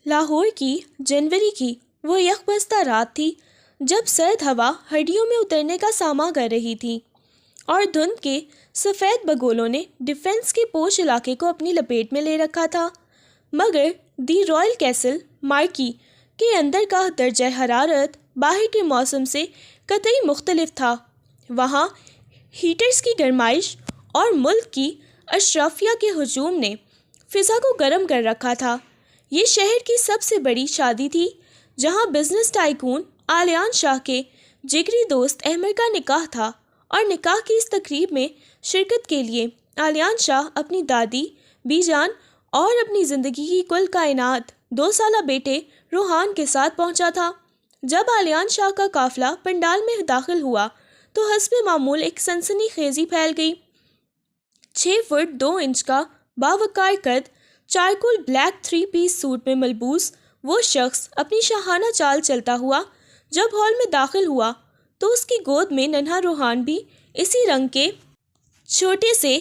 لاہور کی جنوری کی وہ یکبستہ رات تھی جب سرد ہوا ہڈیوں میں اترنے کا سامنا کر رہی تھی اور دھند کے سفید بگولوں نے ڈیفنس کے پوش علاقے کو اپنی لپیٹ میں لے رکھا تھا، مگر دی رائل کیسل مارکی کے اندر کا درجہ حرارت باہر کے موسم سے قطعی مختلف تھا۔ وہاں ہیٹرز کی گرمائش اور ملک کی اشرافیہ کے ہجوم نے فضا کو گرم کر رکھا تھا۔ یہ شہر کی سب سے بڑی شادی تھی، جہاں بزنس ٹائکون آلیان شاہ کے جگری دوست احمد کا نکاح تھا، اور نکاح کی اس تقریب میں شرکت کے لیے آلیان شاہ اپنی دادی بی جان اور اپنی زندگی کی کل کائنات 2 سالہ بیٹے روحان کے ساتھ پہنچا تھا۔ جب آلیان شاہ کا قافلہ پنڈال میں داخل ہوا تو حسب معمول ایک سنسنی خیزی پھیل گئی۔ 6 فٹ 2 انچ کا باوقار قد، چارکول بلیک 3 پیس سوٹ میں ملبوس وہ شخص اپنی شاہانہ چال چلتا ہوا جب ہال میں داخل ہوا تو اس کی گود میں ننھا روحان بھی اسی رنگ کے چھوٹے سے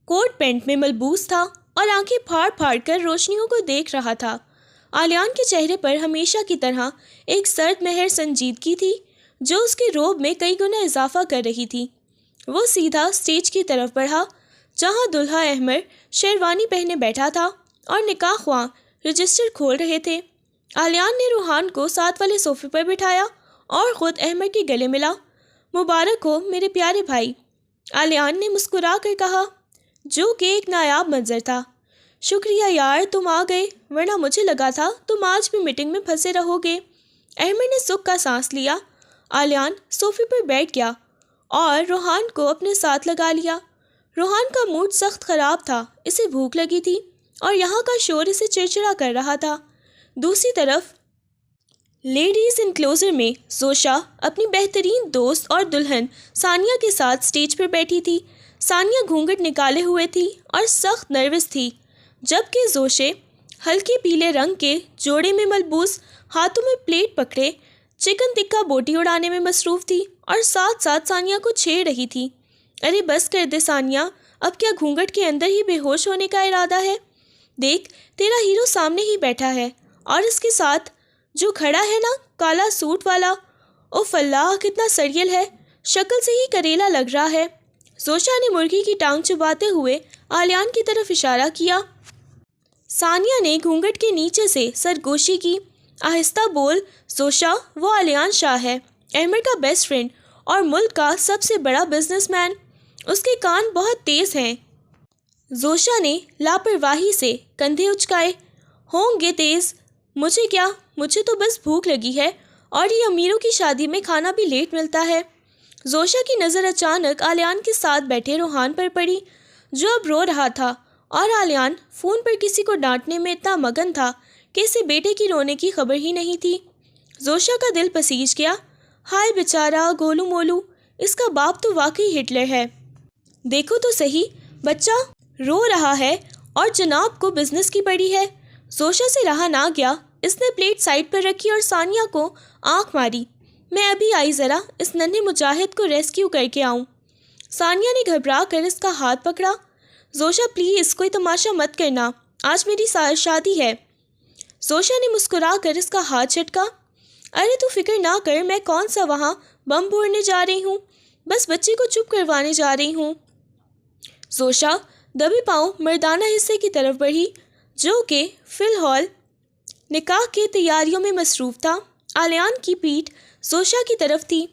کوٹ پینٹ میں ملبوس تھا اور آنکھیں پھاڑ پھاڑ کر روشنیوں کو دیکھ رہا تھا۔ آلیان کے چہرے پر ہمیشہ کی طرح ایک سرد مہر سنجیدگی تھی جو اس کے رعب میں کئی گنا اضافہ کر رہی تھی۔ وہ سیدھا سٹیج کی طرف بڑھا جہاں دلہا احمد شیروانی پہنے بیٹھا تھا اور نکاح خواں رجسٹر کھول رہے تھے۔ آلیان نے روحان کو ساتھ والے صوفے پر بٹھایا اور خود احمد کے گلے ملا۔ مبارک ہو میرے پیارے بھائی، آلیان نے مسکرا کر کہا، جو کہ ایک نایاب منظر تھا۔ شکریہ یار، تم آ گئے، ورنہ مجھے لگا تھا تم آج بھی میٹنگ میں پھنسے رہو گے۔ احمد نے سکھ کا سانس لیا۔ آلیان صوفے پر بیٹھ گیا اور روحان کو اپنے ساتھ لگا لیا۔ روحان کا موڈ سخت خراب تھا، اسے بھوک لگی تھی اور یہاں کا شور اسے چڑچڑا کر رہا تھا۔ دوسری طرف لیڈیز انکلوزر میں زوشا اپنی بہترین دوست اور دلہن ثانیہ کے ساتھ سٹیج پر بیٹھی تھی۔ ثانیہ گھونگھٹ نکالے ہوئے تھی اور سخت نروس تھی، جبکہ زوشے ہلکے پیلے رنگ کے جوڑے میں ملبوس، ہاتھوں میں پلیٹ پکڑے چکن ٹکا بوٹی اڑانے میں مصروف تھی اور ساتھ ساتھ ثانیہ کو چھیڑ رہی تھی۔ ارے بس کر دے ثانیہ، اب کیا گھونگھٹ کے اندر ہی بے ہوش ہونے کا ارادہ ہے؟ دیکھ تیرا ہیرو سامنے ہی بیٹھا ہے اور اس کے ساتھ جو کھڑا ہے نا، کالا سوٹ والا، اوف اللہ کتنا سریل ہے، شکل سے ہی کریلا لگ رہا ہے۔ زوشا نے مرغی کی ٹانگ چباتے ہوئے آلیان کی طرف اشارہ کیا۔ ثانیہ نے گھونگھٹ کے نیچے سے سرگوشی کی۔ آہستہ بول زوشا، وہ آلیان شاہ ہے، احمد کا بیسٹ فرینڈ اور ملک کا سب سے بڑا بزنس مین۔ اس کے کان بہت تیز ہیں۔ زوشا نے لاپرواہی سے کندھے اچکائے۔ ہوں گے تیز، مجھے کیا، مجھے تو بس بھوک لگی ہے اور یہ امیروں کی شادی میں کھانا بھی لیٹ ملتا ہے۔ زوشا کی نظر اچانک آلیان کے ساتھ بیٹھے روحان پر پڑی جو اب رو رہا تھا، اور آلیان فون پر کسی کو ڈانٹنے میں اتنا مگن تھا کہ اسے بیٹے کی رونے کی خبر ہی نہیں تھی۔ زوشا کا دل پسیج گیا۔ ہائے بیچارہ گولو مولو، اس کا باپ تو واقعی ہٹلر ہے۔ دیکھو تو صحیح، بچہ رو رہا ہے اور جناب کو بزنس کی پڑی ہے۔ زوشا سے رہا نہ گیا، اس نے پلیٹ سائڈ پر رکھی اور ثانیہ کو آنکھ ماری۔ میں ابھی آئی، ذرا اس ننھے مجاہد کو ریسکیو کر کے آؤں۔ ثانیہ نے گھبرا کر اس کا ہاتھ پکڑا۔ زوشا پلیز کوئی تماشا مت کرنا، آج میری شادی ہے۔ زوشا نے مسکرا کر اس کا ہاتھ جھٹکا۔ ارے تو فکر نہ کر، میں کون سا وہاں بم پھوڑنے جا رہی ہوں، بس بچے کو چپ کروانے جا رہی ہوں۔ زوشا دبے پاؤں مردانہ حصے کی طرف بڑھی جو کہ فی الحال نکاح کے تیاریوں میں مصروف تھا۔ آلیان کی پیٹھ زوشا کی طرف تھی۔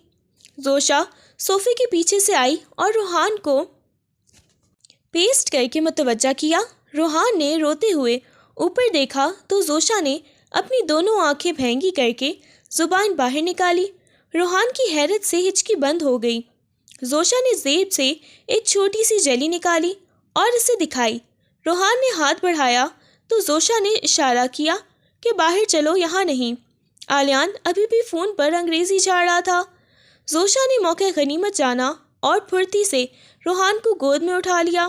زوشا صوفے کے پیچھے سے آئی اور روحان کو پیسٹ کر کے متوجہ کیا۔ روحان نے روتے ہوئے اوپر دیکھا تو زوشا نے اپنی دونوں آنکھیں بھینگی کر کے زبان باہر نکالی۔ روحان کی حیرت سے ہچکی بند ہو گئی۔ زوشا نے جیب سے ایک چھوٹی سی جلی نکالی اور اسے دکھائی۔ روحان نے ہاتھ بڑھایا تو زوشا نے اشارہ کیا کہ باہر چلو، یہاں نہیں۔ آلیان ابھی بھی فون پر انگریزی جھاڑ رہا تھا۔ زوشا نے موقع غنیمت جانا اور پھرتی سے روحان کو گود میں اٹھا لیا۔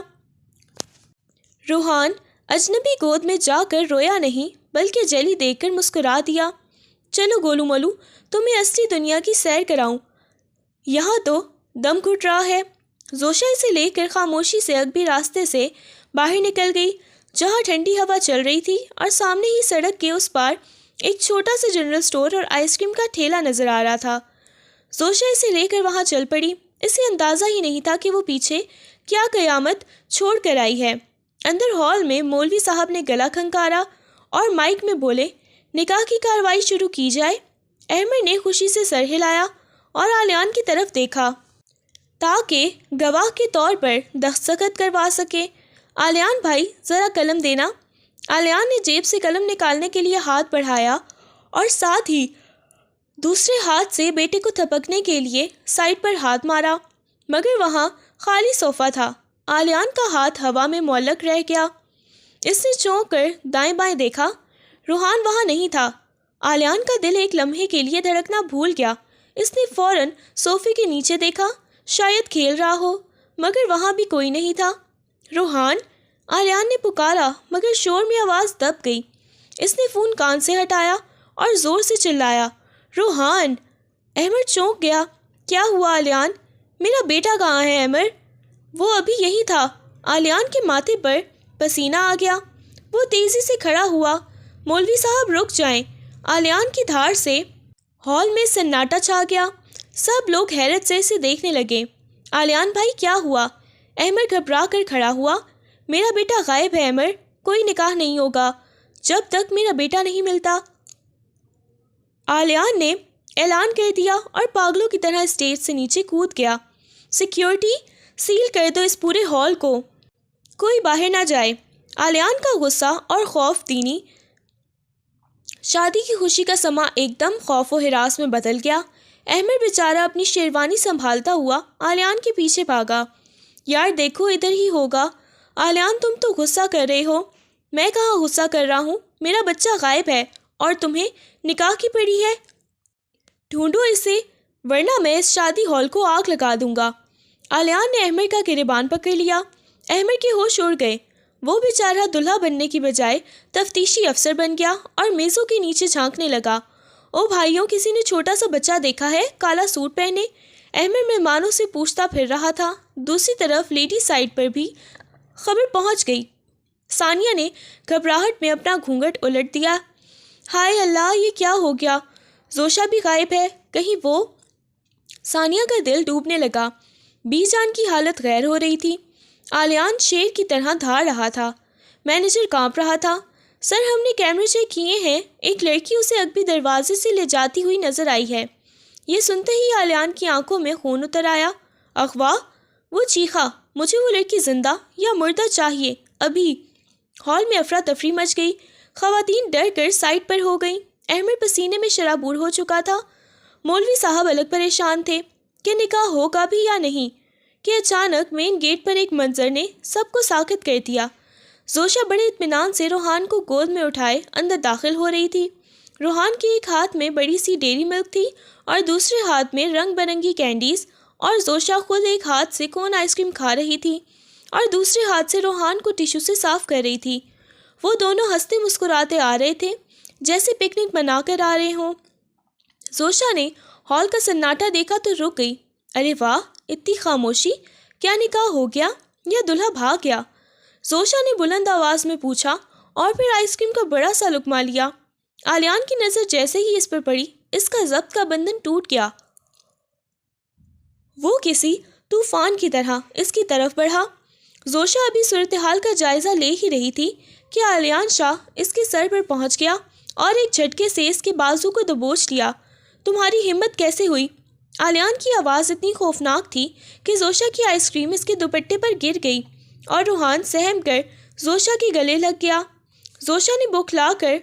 روحان اجنبی گود میں جا کر رویا نہیں بلکہ جیلی دیکھ کر مسکرا دیا۔ چلو گولو مولو، تمہیں اصلی دنیا کی سیر کراؤں، یہاں تو دم گھٹ رہا ہے۔ زوشا اسے لے کر خاموشی سے اگبی راستے سے باہر نکل گئی جہاں ٹھنڈی ہوا چل رہی تھی اور سامنے ہی سڑک کے اس پار ایک چھوٹا سا جنرل اسٹور اور آئس کریم کا ٹھیلا نظر آ رہا تھا۔ زوشا اسے لے کر وہاں چل پڑی۔ اسے اندازہ ہی نہیں تھا کہ وہ پیچھے کیا قیامت چھوڑ کر آئی ہے۔ اندر ہال میں مولوی صاحب نے گلا کھنکارا اور مائک میں بولے، نکاح کی کارروائی شروع کی جائے۔ احمد نے خوشی سے سر ہلایا اور آلیان کی طرف دیکھا تاکہ گواہ کے طور پر دستخط کروا سکے۔ آلیان بھائی ذرا قلم دینا۔ آلیان نے جیب سے قلم نکالنے کے لیے ہاتھ بڑھایا اور ساتھ ہی دوسرے ہاتھ سے بیٹے کو تھپکنے کے لیے سائڈ پر ہاتھ مارا، مگر وہاں خالی صوفہ تھا۔ آلیان کا ہاتھ ہوا میں معلق رہ گیا۔ اس نے چونک کر دائیں بائیں دیکھا، روحان وہاں نہیں تھا۔ آلیان کا دل ایک لمحے کے لیے دھڑکنا بھول گیا۔ اس نے فوراً صوفے کے نیچے دیکھا، شاید کھیل رہا ہو، مگر وہاں بھی کوئی نہیں تھا۔ روحان، آلیان نے پکارا مگر شور میں آواز دب گئی۔ اس نے فون کان سے ہٹایا اور زور سے چلایا، روحان! احمد چونک گیا۔ کیا ہوا آلیان؟ میرا بیٹا کہاں ہے احمد؟ وہ ابھی یہی تھا۔ آلیان کے ماتھے پر پسینہ آ گیا۔ وہ تیزی سے کھڑا ہوا۔ مولوی صاحب رک جائیں۔ آلیان کی دھار سے ہال میں سناٹا چھا گیا۔ سب لوگ حیرت سے اسے دیکھنے لگے۔ آلیان بھائی کیا ہوا؟ احمد گھبرا کر کھڑا ہوا۔ میرا بیٹا غائب ہے احمد، کوئی نکاح نہیں ہوگا جب تک میرا بیٹا نہیں ملتا، آلیان نے اعلان کر دیا اور پاگلوں کی طرح اسٹیج سے نیچے کود گیا۔ سیکیورٹی، سیل کر دو اس پورے ہال کو، کوئی باہر نہ جائے۔ آلیان کا غصہ اور خوف دینی شادی کی خوشی کا سما ایک دم خوف و ہراس میں بدل گیا۔ احمد بیچارہ اپنی شیروانی سنبھالتا ہوا آلیان کے پیچھے بھاگا۔ یار دیکھو ادھر ہی ہوگا۔ آلیان تم تو غصہ کر رہے ہو۔ میں کہاں غصہ کر رہا ہوں، میرا بچہ غائب ہے اور تمہیں نکاح کی پڑی ہے۔ ڈھونڈو اسے ورنہ میں اس شادی ہال کو آگ لگا دوں گا۔ آلیان نے احمد کا گریبان پکڑ لیا۔ احمد کے ہوش اڑ گئے۔ وہ بیچارہ دلہا بننے کی بجائے تفتیشی افسر بن گیا اور میزوں کے نیچے جھانکنے لگا۔ او بھائیوں، کسی نے چھوٹا سا بچہ دیکھا ہے کالا سوٹ پہنے؟ احمد مہمانوں سے پوچھتا پھر رہا تھا۔ دوسری طرف لیڈی سائڈ پر بھی خبر پہنچ گئی۔ ثانیہ نے گھبراہٹ میں اپنا گھونگھٹ الٹ دیا۔ ہائے اللہ، یہ کیا ہو گیا؟ زوشا بھی غائب ہے، کہیں وہ؟ ثانیہ کا دل ڈوبنے لگا۔ بی جان کی حالت غیر ہو رہی تھی۔ آلیان شیر کی طرح دھاڑ رہا تھا۔ مینیجر کانپ رہا تھا۔ سر، ہم نے کیمرے چیک کیے ہیں، ایک لڑکی اسے اگبی دروازے سے لے جاتی ہوئی نظر آئی ہے۔ یہ سنتے ہی آلیان کی آنکھوں میں خون اتر آیا۔ اغوا! وہ چیخا، مجھے وہ لڑکی زندہ یا مردہ چاہیے، ابھی۔ ہال میں افراتفری مچ گئی۔ خواتین ڈر کر سائڈ پر ہو گئیں۔ احمد پسینے میں شرابور ہو چکا تھا۔ مولوی صاحب الگ پریشان تھے کہ نکاح ہوگا بھی یا نہیں، کہ اچانک مین گیٹ پر ایک منظر نے سب کو ساکت کر دیا۔ زوشا بڑے اطمینان سے روحان کو گود میں اٹھائے اندر داخل ہو رہی تھی۔ روحان کے ایک ہاتھ میں بڑی سی ڈیری ملک تھی اور دوسرے ہاتھ میں رنگ برنگی کینڈیز، اور زوشا خود ایک ہاتھ سے کون آئس کریم کھا رہی تھی اور دوسرے ہاتھ سے روحان کو ٹیشو سے صاف کر رہی تھی۔ وہ دونوں ہنستے مسکراتے آ رہے تھے جیسے پکنک منا کر آ رہے ہوں۔ زوشا نے ہال کا سناٹا دیکھا تو رک گئی۔ ارے واہ، اتنی خاموشی! کیا نکاح ہو گیا یا دلہا بھاگ گیا؟ زوشا نے بلند آواز میں پوچھا اور پھر آئس کریم کا بڑا سا لقمہ لیا۔ آلیان کی نظر جیسے ہی اس پر پڑی، اس کا ضبط کا بندھن ٹوٹ گیا۔ وہ کسی طوفان کی طرح اس کی طرف بڑھا۔ زوشا ابھی صورتحال کا جائزہ لے ہی رہی تھی کہ آلیان شاہ اس کے سر پر پہنچ گیا اور ایک جھٹکے سے اس کے بازو کو دبوچ لیا۔ تمہاری ہمت کیسے ہوئی؟ آلیان کی آواز اتنی خوفناک تھی کہ زوشا کی آئس کریم اس کے دوپٹے پر گر گئی اور روحان سہم کر زوشا کے گلے لگ گیا۔ زوشا نے بوکھلا کر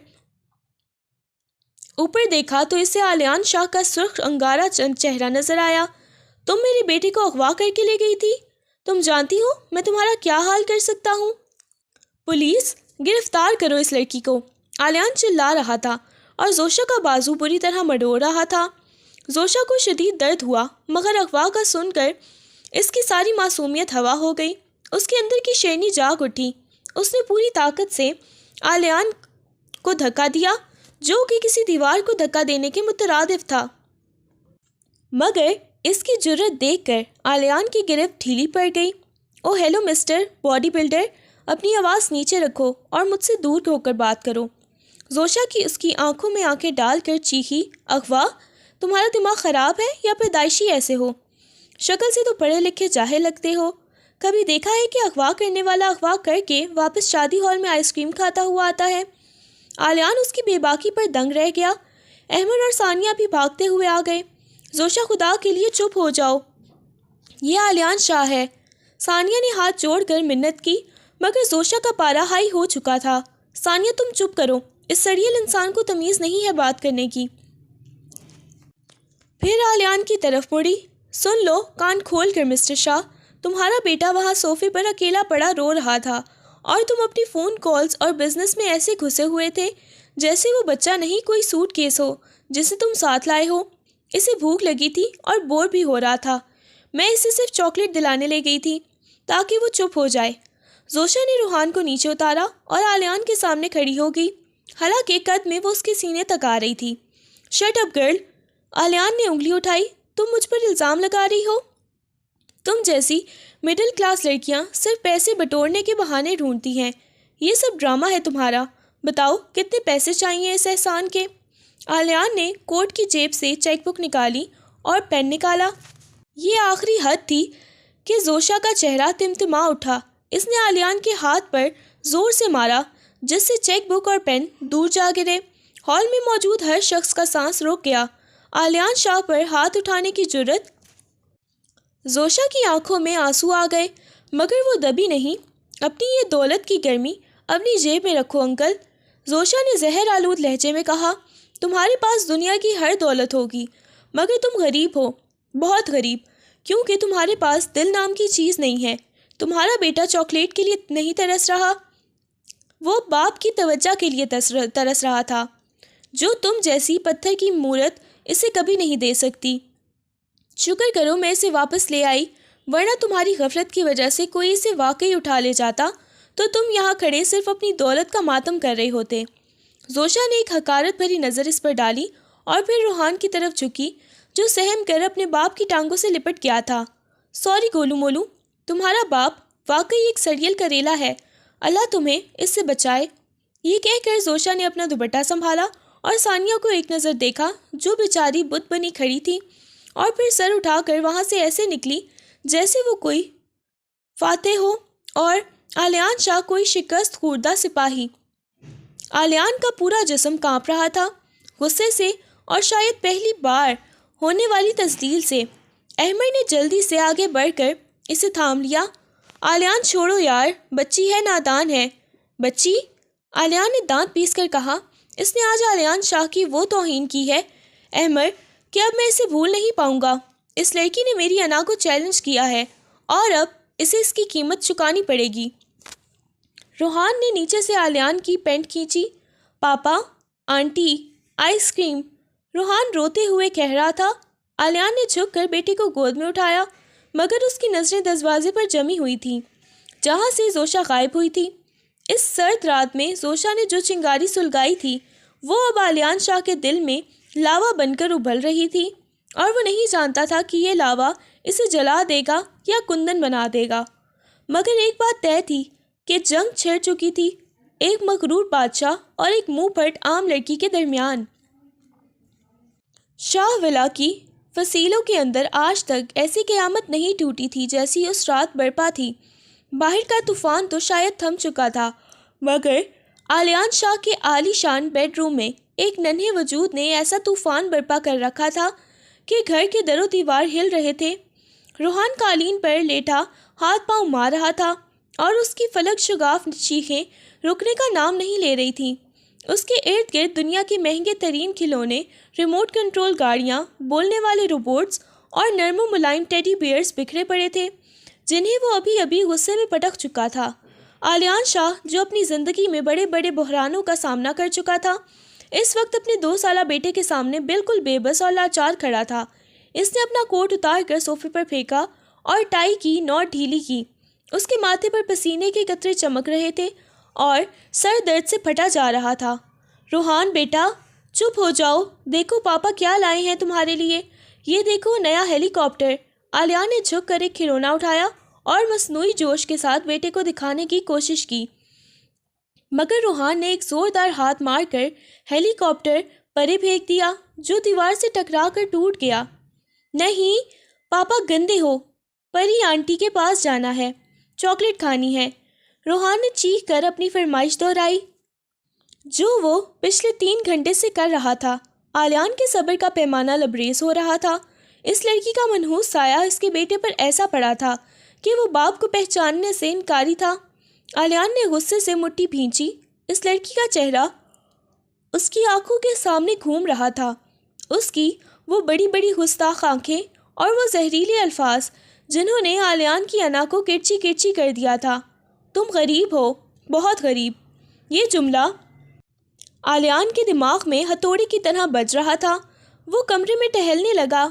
اوپر دیکھا تو اسے آلیان شاہ کا سرخ انگارہ چہرہ نظر آیا۔ تم میرے بیٹے کو اغوا کر کے لے گئی تھی؟ تم جانتی ہو میں تمہارا کیا حال کر سکتا ہوں؟ پولیس، گرفتار کرو اس لڑکی کو! آلیان چلا رہا تھا اور زوشا کا بازو بری طرح مڈور رہا تھا۔ زوشا کو شدید درد ہوا، مگر اغوا کا سن کر اس کی ساری معصومیت ہوا ہو گئی۔ اس کے اندر کی شیرنی جاگ اٹھی۔ اس نے پوری طاقت سے آلیان کو دھکا دیا، جو کہ کسی دیوار کو دھکا دینے کے مترادف تھا۔ مگر اس کی جرأت دیکھ کر آلیان کی گرفت ڈھیلی پڑ گئی۔ او ہیلو مسٹر باڈی بلڈر، اپنی آواز نیچے رکھو اور مجھ سے دور ہو کر بات کرو۔ زوشا کی اس کی آنکھوں میں آنکھیں ڈال کر چیخی، اغوا؟ تمہارا دماغ خراب ہے یا پیدائشی ایسے ہو؟ شکل سے تو پڑھے لکھے جاہل لگتے ہو۔ کبھی دیکھا ہے کہ اغوا کرنے والا اغوا کر کے واپس شادی ہال میں آئس کریم کھاتا ہوا آتا ہے؟ آلیان اس کی بے باکی پر دنگ رہ گیا۔ احمد اور ثانیہ بھی بھاگتے ہوئے آ گئے۔ زوشا خدا کے لیے چپ ہو جاؤ، یہ آلیان شاہ ہے۔ ثانیہ نے ہاتھ جوڑ کر منت کی، مگر زوشا کا پارا ہائی ہو چکا تھا۔ ثانیہ تم چپ کرو، اس سڑیل انسان کو تمیز نہیں ہے بات کرنے کی۔ پھر آلیان کی طرف مڑی، سن لو کان کھول کر مسٹر شاہ، تمہارا بیٹا وہاں صوفے پر اکیلا پڑا رو رہا تھا اور تم اپنی فون کالز اور بزنس میں ایسے گھسے ہوئے تھے جیسے وہ بچہ نہیں کوئی سوٹ کیس ہو جسے تم ساتھ لائے ہو۔ اسے بھوک لگی تھی اور بور بھی ہو رہا تھا، میں اسے صرف چاکلیٹ دلانے لے گئی تھی تاکہ وہ چپ ہو جائے۔ زوشا نے روحان کو نیچے اتارا اور آلیان کے سامنے کھڑی ہو گئی، حالانکہ قد میں وہ اس کے سینے تک آ رہی تھی۔ شٹ اپ گرل، آلیان نے انگلی اٹھائی، تم مجھ پر الزام لگا رہی ہو؟ تم جیسی مڈل کلاس لڑکیاں صرف پیسے بٹورنے کے بہانے ڈھونڈتی ہیں، یہ سب ڈرامہ ہے تمہارا۔ بتاؤ کتنے پیسے چاہیے اس احسان کے؟ آلیان نے کوٹ کی جیب سے چیک بک نکالی اور پین نکالا۔ یہ آخری حد تھی کہ زوشا کا چہرہ تمتما اٹھا۔ اس نے آلیان کے ہاتھ پر زور سے مارا جس سے چیک بک اور پین دور جا گرے۔ ہال میں موجود ہر شخص کا سانس رک گیا۔ آلیان شاہ پر ہاتھ اٹھانے کی جرت۔ زوشا کی آنکھوں میں آنسو آ گئے، مگر وہ دبی نہیں۔ اپنی یہ دولت کی گرمی اپنی جیب میں رکھو انکل، زوشا نے زہر آلود لہجے میں کہا۔ تمہارے پاس دنیا کی ہر دولت ہوگی مگر تم غریب ہو، بہت غریب، کیونکہ تمہارے پاس دل نام کی چیز نہیں ہے۔ تمہارا بیٹا چاکلیٹ کے لیے نہیں ترس رہا، وہ باپ کی توجہ کے لیے ترس رہا تھا، جو تم جیسی پتھر کی مورت اسے کبھی نہیں دے سکتی۔ شکر کرو میں اسے واپس لے آئی، ورنہ تمہاری غفلت کی وجہ سے کوئی اسے واقعی اٹھا لے جاتا تو تم یہاں کھڑے صرف اپنی دولت کا ماتم کر رہے ہوتے۔ زوشا نے ایک حقارت بھری نظر اس پر ڈالی اور پھر روحان کی طرف جھکی جو سہم کر اپنے باپ کی ٹانگوں سے لپٹ گیا تھا۔ سوری گولو مولو، تمہارا باپ واقعی ایک سڑیل کریلا ہے، اللہ تمہیں اس سے بچائے۔ یہ کہہ کر زوشا نے اپنا دوپٹہ سنبھالا اور ثانیہ کو ایک نظر دیکھا جو بیچاری بت بنی کھڑی تھی، اور پھر سر اٹھا کر وہاں سے ایسے نکلی جیسے وہ کوئی فاتح ہو اور آلیان شاہ کوئی شکست خوردہ سپاہی۔ آلیان کا پورا جسم کانپ رہا تھا، غصے سے اور شاید پہلی بار ہونے والی تذلیل سے۔ احمد نے جلدی سے آگے بڑھ کر اسے تھام لیا۔ آلیان چھوڑو یار، بچی ہے، نادان ہے۔ بچی؟ آلیان نے دانت پیس کر کہا۔ اس نے آج آلیان شاہ کی وہ توہین کی ہے احمد کہ اب میں اسے بھول نہیں پاؤں گا۔ اس لڑکی نے میری انا کو چیلنج کیا ہے اور اب اسے اس کی قیمت چکانی پڑے گی۔ روحان نے نیچے سے آلیان کی پینٹ کھینچی۔ پاپا، آنٹی، آئس کریم، روحان روتے ہوئے کہہ رہا تھا۔ آلیان نے جھک کر بیٹے کو گود میں اٹھایا، مگر اس کی نظریں دروازے پر جمی ہوئی تھیں جہاں سے زوشا غائب ہوئی تھی۔ اس سرد رات میں زوشا نے جو چنگاری سلگائی تھی وہ اب آلیان شاہ کے دل میں لاوا بن کر ابل رہی تھی، اور وہ نہیں جانتا تھا کہ یہ لاوا اسے جلا دے گا یا کندن بنا دے گا۔ مگر ایک بات طے تھی کہ جنگ چھڑ چکی تھی، ایک مغرور بادشاہ اور ایک منہ پھٹ عام لڑکی کے درمیان۔ شاہ ولا کی فصیلوں کے اندر آج تک ایسی قیامت نہیں ٹوٹی تھی جیسی اس رات برپا تھی۔ باہر کا طوفان تو شاید تھم چکا تھا، مگر آلیان شاہ کے عالی شان بیڈ روم میں ایک ننھے وجود نے ایسا طوفان برپا کر رکھا تھا کہ گھر کے در و دیوار ہل رہے تھے۔ روحان قالین پر لیٹا ہاتھ پاؤں مار رہا تھا اور اس کی فلک شگاف چیخیں رکنے کا نام نہیں لے رہی تھیں۔ اس کے ارد گرد دنیا کے مہنگے ترین کھلونے، ریموٹ کنٹرول گاڑیاں، بولنے والے روبوٹس اور نرم و ملائم ٹیڈی بیئرز بکھرے پڑے تھے جنہیں وہ ابھی ابھی غصے میں پٹک چکا تھا۔ آلیان شاہ جو اپنی زندگی میں بڑے بڑے بحرانوں کا سامنا کر چکا تھا، اس وقت اپنے 2 سالہ بیٹے کے سامنے بالکل بے بس اور لاچار کھڑا تھا۔ اس نے اپنا کوٹ اتار کر صوفے پر پھینکا اور ٹائی کی نوٹ ڈھیلی کی۔ اس کے ماتھے پر پسینے کے قطرے چمک رہے تھے اور سر درد سے پھٹا جا رہا تھا۔ روحان بیٹا، چپ ہو جاؤ، دیکھو پاپا کیا لائے ہیں تمہارے لیے، یہ دیکھو نیا ہیلی کاپٹر۔ آلیان نے جھک کر ایک کھلونا اٹھایا اور مصنوعی جوش کے ساتھ بیٹے کو دکھانے کی کوشش کی، مگر روحان نے ایک زوردار ہاتھ مار کر ہیلی کاپٹر پرے پھینک دیا جو دیوار سے ٹکرا کر ٹوٹ گیا۔ نہیں پاپا گندے ہو، پری آنٹی کے پاس جانا ہے، چاکلیٹ کھانی ہے، روحان نے چیخ کر اپنی فرمائش دہرائی جو وہ پچھلے 3 گھنٹے سے کر رہا تھا۔ آلیان کے صبر کا پیمانہ لبریز ہو رہا تھا۔ اس لڑکی کا منحوس سایہ اس کے بیٹے پر ایسا پڑا تھا کہ وہ باپ کو پہچاننے سے انکاری تھا۔ آلیان نے غصے سے مٹھی بھینچی۔ اس لڑکی کا چہرہ اس کی آنکھوں کے سامنے گھوم رہا تھا، اس کی وہ بڑی بڑی گستاخ آنکھیں اور وہ زہریلے الفاظ جنہوں نے آلیان کی انا کو کرچی کرچی کر دیا تھا۔ تم غریب ہو، بہت غریب۔ یہ جملہ آلیان کے دماغ میں ہتھوڑے کی طرح بج رہا تھا۔ وہ کمرے میں ٹہلنے لگا۔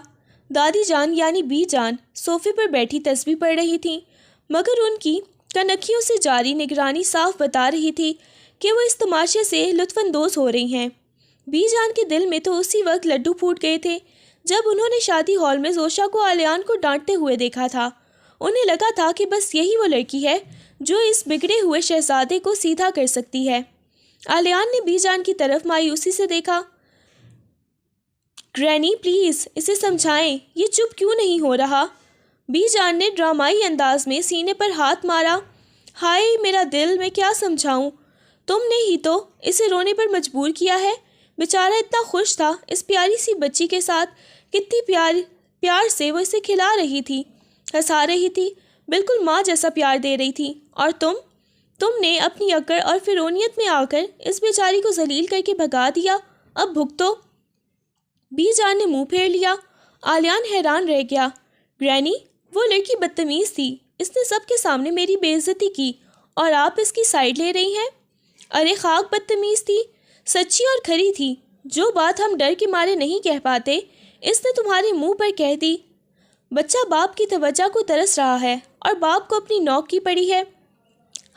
دادی جان یعنی بی جان صوفے پر بیٹھی تسبیح پڑھ رہی تھیں، مگر ان کی کنکھیوں سے جاری نگرانی صاف بتا رہی تھی کہ وہ اس تماشے سے لطف اندوز ہو رہی ہیں۔ بی جان کے دل میں تو اسی وقت لڈو پھوٹ گئے تھے جب انہوں نے شادی ہال میں زوشا کو آلیان کو ڈانٹتے ہوئے دیکھا تھا۔ انہیں لگا تھا کہ بس یہی وہ لڑکی ہے جو اس بگڑے ہوئے شہزادے کو سیدھا کر سکتی ہے۔ آلیان نے بی جان کی طرف مایوسی سے دیکھا۔ گرینی پلیز اسے سمجھائیں، یہ چپ کیوں نہیں ہو رہا؟ بی جان نے ڈرامائی انداز میں سینے پر ہاتھ مارا۔ ہائے میرا دل، میں کیا سمجھاؤں؟ تم نے ہی تو اسے رونے پر مجبور کیا ہے۔ بیچارہ اتنا خوش تھا اس پیاری سی بچی کے ساتھ، کتنی پیار سے وہ اسے کھلا رہی تھی، ہنسا رہی تھی، بالکل ماں جیسا پیار دے رہی تھی، اور تم نے اپنی اکڑ اور فرونیت میں آ کر اس بیچاری کو ذلیل کر کے بھگا دیا۔ اب بھگتو۔ بی جان نے منہ پھیر لیا۔ آلیان حیران رہ گیا۔ گرینی، وہ لڑکی بدتمیز تھی، اس نے سب کے سامنے میری بے عزتی کی اور آپ اس کی سائیڈ لے رہی ہیں؟ ارے خاک بدتمیز تھی، سچی اور کھری تھی، جو بات ہم ڈر کے مارے نہیں کہہ پاتے اس نے تمہارے منہ پر کہہ دی۔ بچہ باپ کی توجہ کو ترس رہا ہے اور باپ کو اپنی نوک کی پڑی ہے۔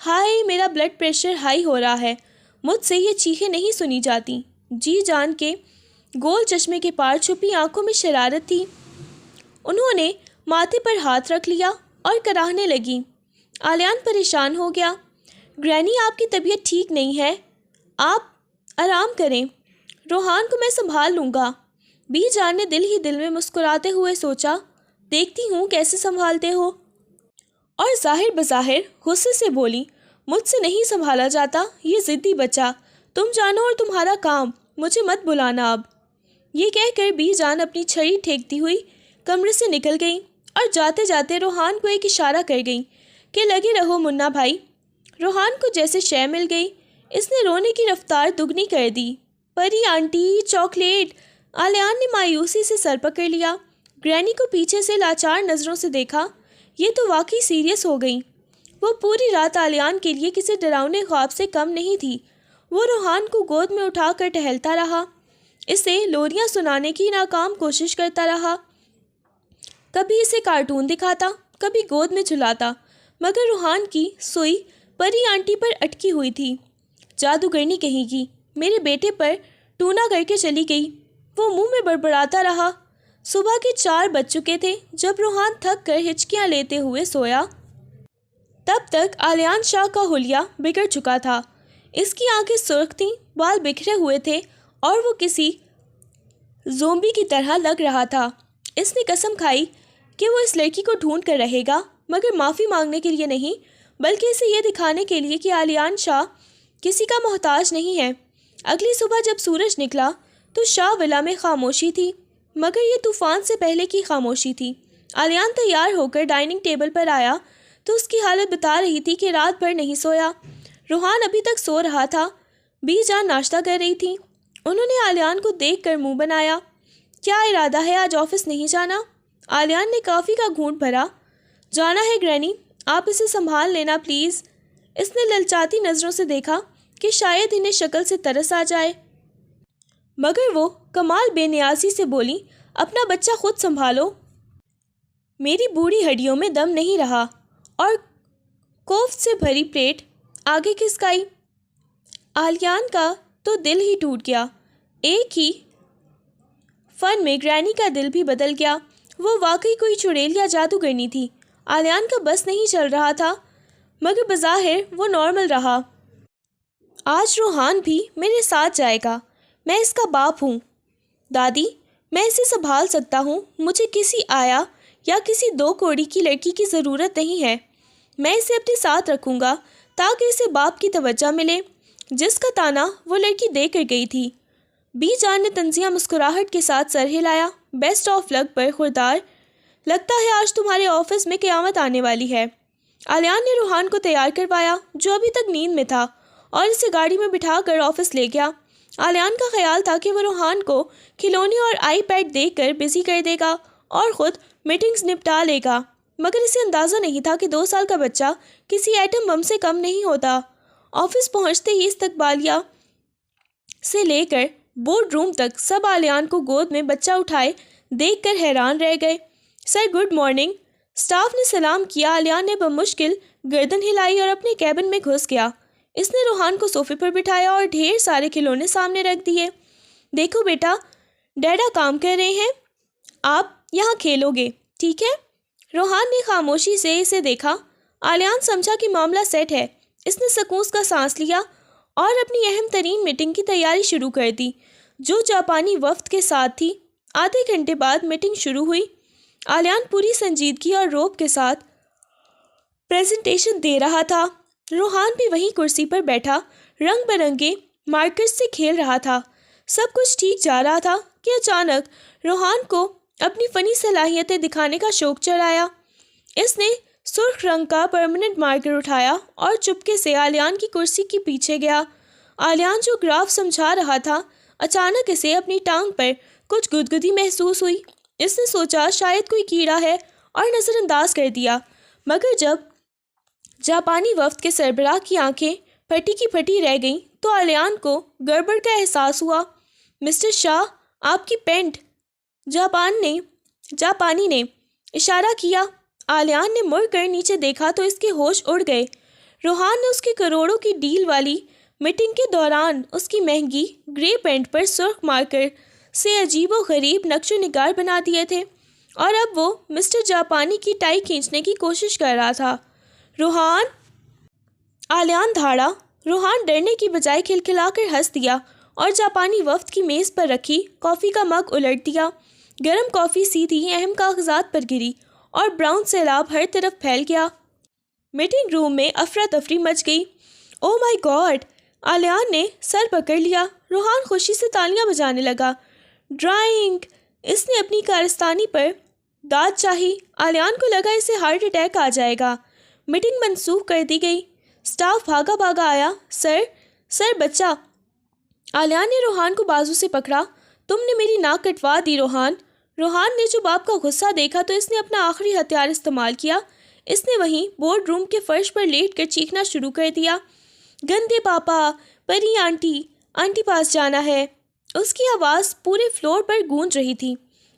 ہائے میرا بلڈ پریشر ہائی ہو رہا ہے، مجھ سے یہ چیخیں نہیں سنی جاتی۔ جی جان کے گول چشمے کے پار چھپی آنکھوں میں شرارت تھی۔ انہوں نے ماتھے پر ہاتھ رکھ لیا اور کراہنے لگی۔ آلیان پریشان ہو گیا۔ گرینی آپ کی طبیعت ٹھیک نہیں ہے، آپ آرام کریں، روحان کو میں سنبھال لوں گا۔ بی جان نے دل ہی دل میں مسکراتے ہوئے سوچا، دیکھتی ہوں کیسے سنبھالتے ہو، اور ظاہر بظاہر غصے سے بولی، مجھ سے نہیں سنبھالا جاتا یہ ضدی بچہ، تم جانو اور تمہارا کام، مجھے مت بلانا اب۔ یہ کہہ کر بی جان اپنی چھڑی ٹھیکتی ہوئی کمرے سے نکل گئی اور جاتے جاتے روحان کو ایک اشارہ کر گئی کہ لگے رہو منا بھائی۔ روحان کو جیسے شے مل گئی، اس نے رونے کی رفتار دگنی کر دی۔ پری آنٹی چاکلیٹ! آلیان نے مایوسی سے سر پکڑ لیا۔ گرینی کو پیچھے سے لاچار نظروں سے دیکھا، یہ تو واقعی سیریس ہو گئی۔ وہ پوری رات آلیان کے لیے کسی ڈراؤنے خواب سے کم نہیں تھی۔ وہ روحان کو گود میں اٹھا کر ٹہلتا رہا، اسے لوریاں سنانے کی ناکام کوشش کرتا رہا، کبھی اسے کارٹون دکھاتا، کبھی گود میں جھلاتا، مگر روحان کی سوئی پری آنٹی پر اٹکی ہوئی تھی۔ جادوگرنی کہیں گی، میرے بیٹے پر ٹونا کر کے چلی گئی۔ وہ منہ میں بڑبڑاتا رہا۔ صبح کے 4 بج چکے تھے جب روحان تھک کر ہچکیاں لیتے ہوئے سویا۔ تب تک آلیان شاہ کا حلیہ بگڑ چکا تھا۔ اس کی آنکھیں سرخ تھیں، بال بکھرے ہوئے تھے اور وہ کسی زومبی کی طرح لگ رہا تھا۔ اس نے قسم کھائی کہ وہ اس لڑکی کو ڈھونڈ کر رہے گا، مگر معافی مانگنے کے لیے نہیں، بلکہ اسے یہ دکھانے کے لیے کہ آلیان شاہ کسی کا محتاج نہیں ہے۔ اگلی صبح جب سورج نکلا تو شاہ ولا میں خاموشی تھی، مگر یہ طوفان سے پہلے کی خاموشی تھی۔ آلیان تیار ہو کر ڈائننگ ٹیبل پر آیا تو اس کی حالت بتا رہی تھی کہ رات بھر نہیں سویا۔ روحان ابھی تک سو رہا تھا۔ بی جان ناشتہ کر رہی تھی۔ انہوں نے آلیان کو دیکھ کر منہ بنایا۔ کیا ارادہ ہے، آج آفس نہیں جانا؟ آلیان نے کافی کا گھونٹ بھرا۔ جانا ہے گرینی، آپ اسے سنبھال لینا پلیز۔ اس نے للچاتی نظروں سے دیکھا کہ شاید انہیں شکل سے ترس آ جائے، مگر وہ کمال بے نیازی سے بولی، اپنا بچہ خود سنبھالو، میری بوڑھی ہڈیوں میں دم نہیں رہا۔ اور کوفت سے بھری پلیٹ آگے کھسکائی۔ آلیان کا تو دل ہی ٹوٹ گیا۔ ایک ہی فن میں گرینی کا دل بھی بدل گیا۔ وہ واقعی کوئی چڑیل یا جادوگرنی تھی آلیان کا بس نہیں چل رہا تھا، مگر بظاہر وہ نارمل رہا۔ آج روحان بھی میرے ساتھ جائے گا، میں اس کا باپ ہوں۔ دادی، میں اسے سنبھال سکتا ہوں، مجھے کسی آیا یا کسی 2 کوڑی کی لڑکی کی ضرورت نہیں ہے۔ میں اسے اپنے ساتھ رکھوں گا تاکہ اسے باپ کی توجہ ملے جس کا تانا وہ لڑکی دے کر گئی تھی۔ بی جان نے تنزیہ مسکراہٹ کے ساتھ سر ہلایا۔ بیسٹ آف لک برخوردار، لگتا ہے آج تمہارے آفس میں قیامت آنے والی ہے۔ آلیان نے روحان کو تیار کروایا جو ابھی تک نیند میں تھا اور اسے گاڑی میں بٹھا کر آفس لے گیا۔ آلیان کا خیال تھا کہ وہ روحان کو کھلونے اور آئی پیڈ دے کر بزی کر دے گا اور خود میٹنگز نپٹا لے گا، مگر اسے اندازہ نہیں تھا کہ 2 سال کا بچہ کسی ایٹم بم سے کم نہیں ہوتا۔ آفس پہنچتے ہی استقبالیہ سے لے کر بورڈ روم تک سب آلیان کو گود میں بچہ اٹھائے دیکھ کر حیران رہ گئے۔ سر گڈ مارننگ، اسٹاف نے سلام کیا۔ آلیان نے بمشکل گردن ہلائی اور اپنے کیبن میں گھس گیا۔ اس نے روحان کو صوفے پر بٹھایا اور ڈھیر سارے کھلونے سامنے رکھ دیے۔ دیکھو بیٹا، ڈیڈا کام کر رہے ہیں، آپ یہاں کھیلو گے، ٹھیک ہے؟ روحان نے خاموشی سے اسے دیکھا۔ آلیان سمجھا کہ معاملہ سیٹ ہے۔ اس نے سکون کا سانس لیا اور اپنی اہم ترین میٹنگ کی تیاری شروع کر دی جو جاپانی وفد کے ساتھ تھی۔ آدھے گھنٹے بعد میٹنگ شروع ہوئی۔ آلیان پوری سنجیدگی اور روب کے ساتھ پریزنٹیشن دے رہا تھا۔ روحان بھی وہیں کرسی پر بیٹھا رنگ برنگے مارکرز سے کھیل رہا تھا۔ سب کچھ ٹھیک جا رہا تھا کہ اچانک روحان کو اپنی فنی صلاحیتیں دکھانے کا شوق چڑھایا۔ اس نے سرخ رنگ کا پرماننٹ مارکر اٹھایا اور چپکے سے آلیان کی کرسی کے پیچھے گیا۔ آلیان جو گراف سمجھا رہا تھا، اچانک اسے اپنی ٹانگ پر کچھ گدگدی محسوس ہوئی۔ اس نے سوچا شاید کوئی کیڑا ہے اور نظر انداز کر دیا، مگر جب جاپانی وفد کے سربراہ کی آنکھیں پھٹی کی پھٹی رہ گئیں تو آلیان کو گڑبڑ کا احساس ہوا۔ مسٹر شاہ، آپ کی پینٹ، جاپانی نے اشارہ کیا۔ آلیان نے مڑ کر نیچے دیکھا تو اس کے ہوش اڑ گئے۔ روحان نے اس کی کروڑوں کی ڈیل والی میٹنگ کے دوران اس کی مہنگی گرے پینٹ پر سرخ مارکر سے عجیب و غریب نقش و نگار بنا دیے تھے، اور اب وہ مسٹر جاپانی کی ٹائی کھینچنے کی کوشش کر رہا تھا۔ روحان! آلیان دھاڑا۔ روحان ڈرنے کی بجائے کھلکھلا کر ہنس دیا اور جاپانی وفد کی میز پر رکھی کافی کا مگ الٹ دیا۔ گرم کافی سیدھی اہم کاغذات پر گری اور براؤن سیلاب ہر طرف پھیل گیا۔ میٹنگ روم میں افراتفری مچ گئی۔ او مائی گاڈ! آلیان نے سر پکڑ لیا۔ روحان خوشی سے تالیاں بجانے لگا۔ ڈرائنگ! اس نے اپنی کارستانی پر داد چاہی۔ آلیان کو لگا اسے ہارٹ اٹیک آ جائے گا۔ میٹنگ منسوخ کر دی گئی۔ اسٹاف بھاگا بھاگا آیا۔ سر بچہ! آلیان نے روحان کو بازو سے پکڑا۔ تم نے میری ناک کٹوا دی روحان۔ روحان نے جب باپ کا غصہ دیکھا تو اس نے اپنا آخری ہتھیار استعمال کیا۔ اس نے وہیں بورڈ روم کے فرش پر لیٹ کر چیخنا شروع کر دیا۔ گندے پاپا، پری آنٹی پاس جانا ہے۔ اس کی آواز پورے فلور پر گونج رہی تھی۔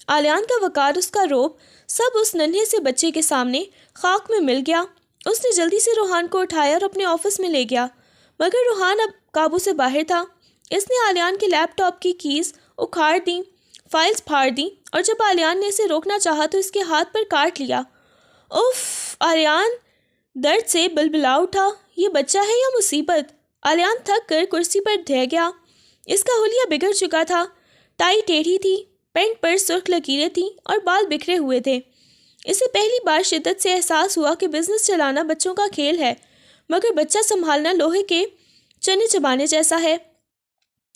آلیان کا وقار، اس کا روب، سب اس ننھے سے بچے کے سامنے خاک میں مل گیا۔ اس نے جلدی سے روحان کو اٹھایا اور اپنے آفس میں لے گیا، مگر روحان اب قابو سے باہر تھا۔ اس نے آلیان کے لیپ ٹاپ کی کیز اکھاڑ دیں، فائلز پھاڑ دیں، اور جب آلیان نے اسے روکنا چاہا تو اس کے ہاتھ پر کاٹ لیا۔ اف! آلیان درد سے بلبلا اٹھا۔ یہ بچہ ہے یا مصیبت؟ آلیان تھک کر کرسی پر ڈھہ گیا۔ اس کا حلیہ بگڑ چکا تھا۔ ٹائی ٹیڑھی تھی، پینٹ پر سرخ لکیریں تھیں اور بال بکھرے ہوئے تھے۔ اسے پہلی بار شدت سے احساس ہوا کہ بزنس چلانا بچوں کا کھیل ہے، مگر بچہ سنبھالنا لوہے کے چنے چبانے جیسا ہے۔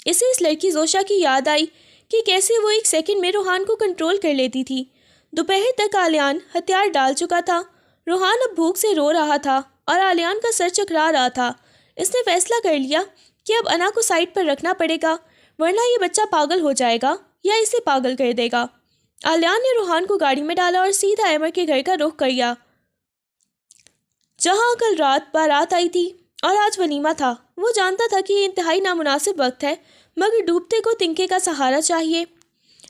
اسے اس لڑکی زوشا کی یاد آئی کہ کیسے وہ 1 سیکنڈ میں روحان کو کنٹرول کر لیتی تھی۔ دوپہر تک آلیان ہتھیار ڈال چکا تھا۔ روحان اب بھوک سے رو رہا تھا اور آلیان کا سر چکرا رہا تھا۔ اس نے فیصلہ کر لیا کہ اب انا کو سائڈ پر رکھنا پڑے گا، ورنہ یہ بچہ پاگل ہو جائے گا یا اسے پاگل کر دے گا۔ آلیان نے روحان کو گاڑی میں ڈالا اور سیدھا ایمر کے گھر کا رخ کیا، جہاں کل رات بارات آئی تھی اور آج ولیمہ تھا۔ وہ جانتا تھا کہ یہ انتہائی نامناسب وقت ہے، مگر ڈوبتے کو تنکے کا سہارا چاہیے۔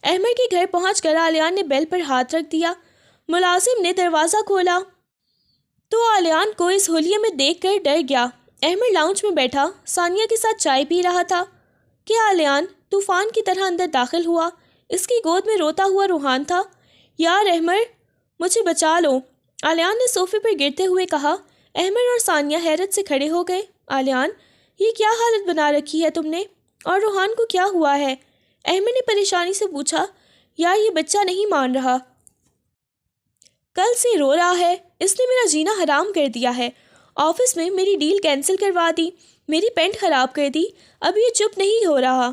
احمد کے گھر پہنچ کر آلیان نے بیل پر ہاتھ رکھ دیا۔ ملازم نے دروازہ کھولا تو آلیان کو اس حلیے میں دیکھ کر ڈر گیا۔ احمد لاؤنج میں بیٹھا ثانیہ کے ساتھ چائے پی رہا تھا کہ آلیان طوفان کی طرح اندر داخل ہوا۔ اس کی گود میں روتا ہوا روحان تھا۔ یار احمد، مجھے بچا لو، آلیان نے صوفے پر گرتے ہوئے کہا۔ احمد اور ثانیہ حیرت سے کھڑے ہو گئے۔ آلیان، یہ کیا حالت بنا رکھی ہے تم نے؟ اور روحان کو کیا ہوا ہے؟ احمد نے پریشانی سے پوچھا۔ یار یہ بچہ نہیں مان رہا، کل سے رو رہا ہے، اس نے میرا جینا حرام کر دیا ہے، آفس میں میری ڈیل کینسل کروا دی، میری پینٹ خراب کر دی، اب یہ چپ نہیں ہو رہا،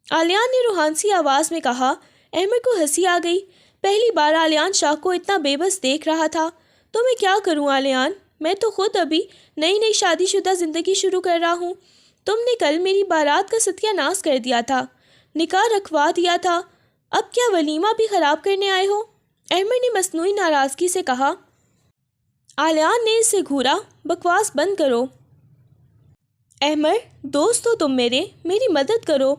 آلیان نے روحانسی آواز میں کہا۔ احمد کو ہنسی آ گئی۔ پہلی بار آلیان شاہ کو اتنا بے بس دیکھ رہا تھا۔ تو میں کیا کروں آلیان، میں تو خود ابھی نئی شادی شدہ زندگی شروع کر رہا ہوں۔ تم نے کل میری بارات کا ستیہ ناش کر دیا تھا، نکاح رکھوا دیا تھا، اب کیا ولیمہ بھی خراب کرنے آئے ہو؟ احمد نے مصنوعی ناراضگی سے کہا۔ آلیان نے اسے گھورا۔ بکواس بند کرو احمد، دوست ہو تم میری مدد کرو،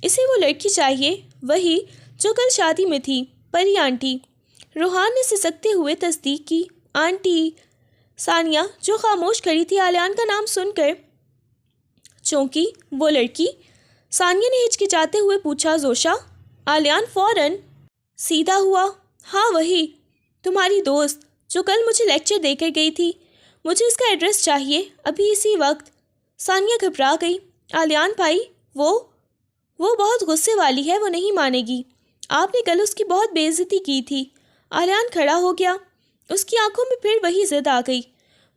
اسے وہ لڑکی چاہیے، وہی جو کل شادی میں تھی، پری آنٹی۔ روحان نے سسکتے ہوئے تصدیق کی۔ آنٹی؟ ثانیہ جو خاموش کھڑی تھی آلیان کا نام سن کر چونکی۔ وہ لڑکی؟ ثانیہ نے ہچکچاتے ہوئے پوچھا۔ زوشا؟ آلیان فوراً سیدھا ہوا۔ ہاں وہی، تمہاری دوست جو کل مجھے لیکچر دے کر گئی تھی، مجھے اس کا ایڈریس چاہیے، ابھی اسی وقت۔ ثانیہ گھبرا گئی۔ آلیان بھائی، وہ بہت غصے والی ہے، وہ نہیں مانے گی، آپ نے کل اس کی بہت بے عزتی کی تھی۔ آلیان کھڑا ہو گیا۔ اس کی آنکھوں میں پھر وہی ضد آ گئی۔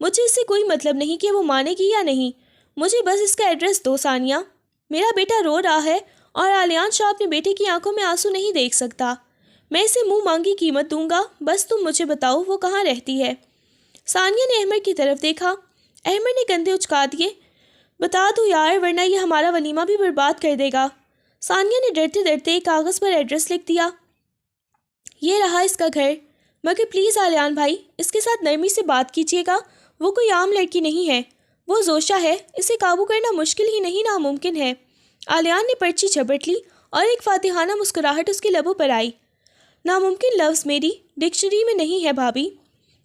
مجھے اس سے کوئی مطلب نہیں کہ وہ مانے گی یا نہیں، مجھے بس اس کا ایڈریس دو ثانیہ، میرا بیٹا رو رہا ہے اور آلیان شاہ اپنے بیٹے کی آنکھوں میں آنسو نہیں دیکھ سکتا، میں اسے منہ مانگی قیمت دوں گا، بس تم مجھے بتاؤ وہ کہاں رہتی ہے۔ ثانیہ نے احمد کی طرف دیکھا۔ احمد نے کندھے اچکا دیے۔ بتا دو یار، ورنہ یہ ہمارا ولیمہ بھی برباد کر دے گا۔ ثانیہ نے ڈرتے ڈرتے ایک کاغذ پر ایڈریس لکھ دیا۔ یہ رہا اس کا گھر، مگر پلیز آلیان بھائی اس کے ساتھ نرمی سے بات کیجیے گا، وہ کوئی عام لڑکی نہیں ہے، وہ زوشا ہے، اسے قابو کرنا مشکل ہی نہیں ناممکن ہے۔ آلیان نے پرچی جھپٹ لی اور ایک فاتحانہ مسکراہٹ اس کے لبوں پر آئی۔ ناممکن لفظ میری ڈکشنری میں نہیں ہے بھابھی،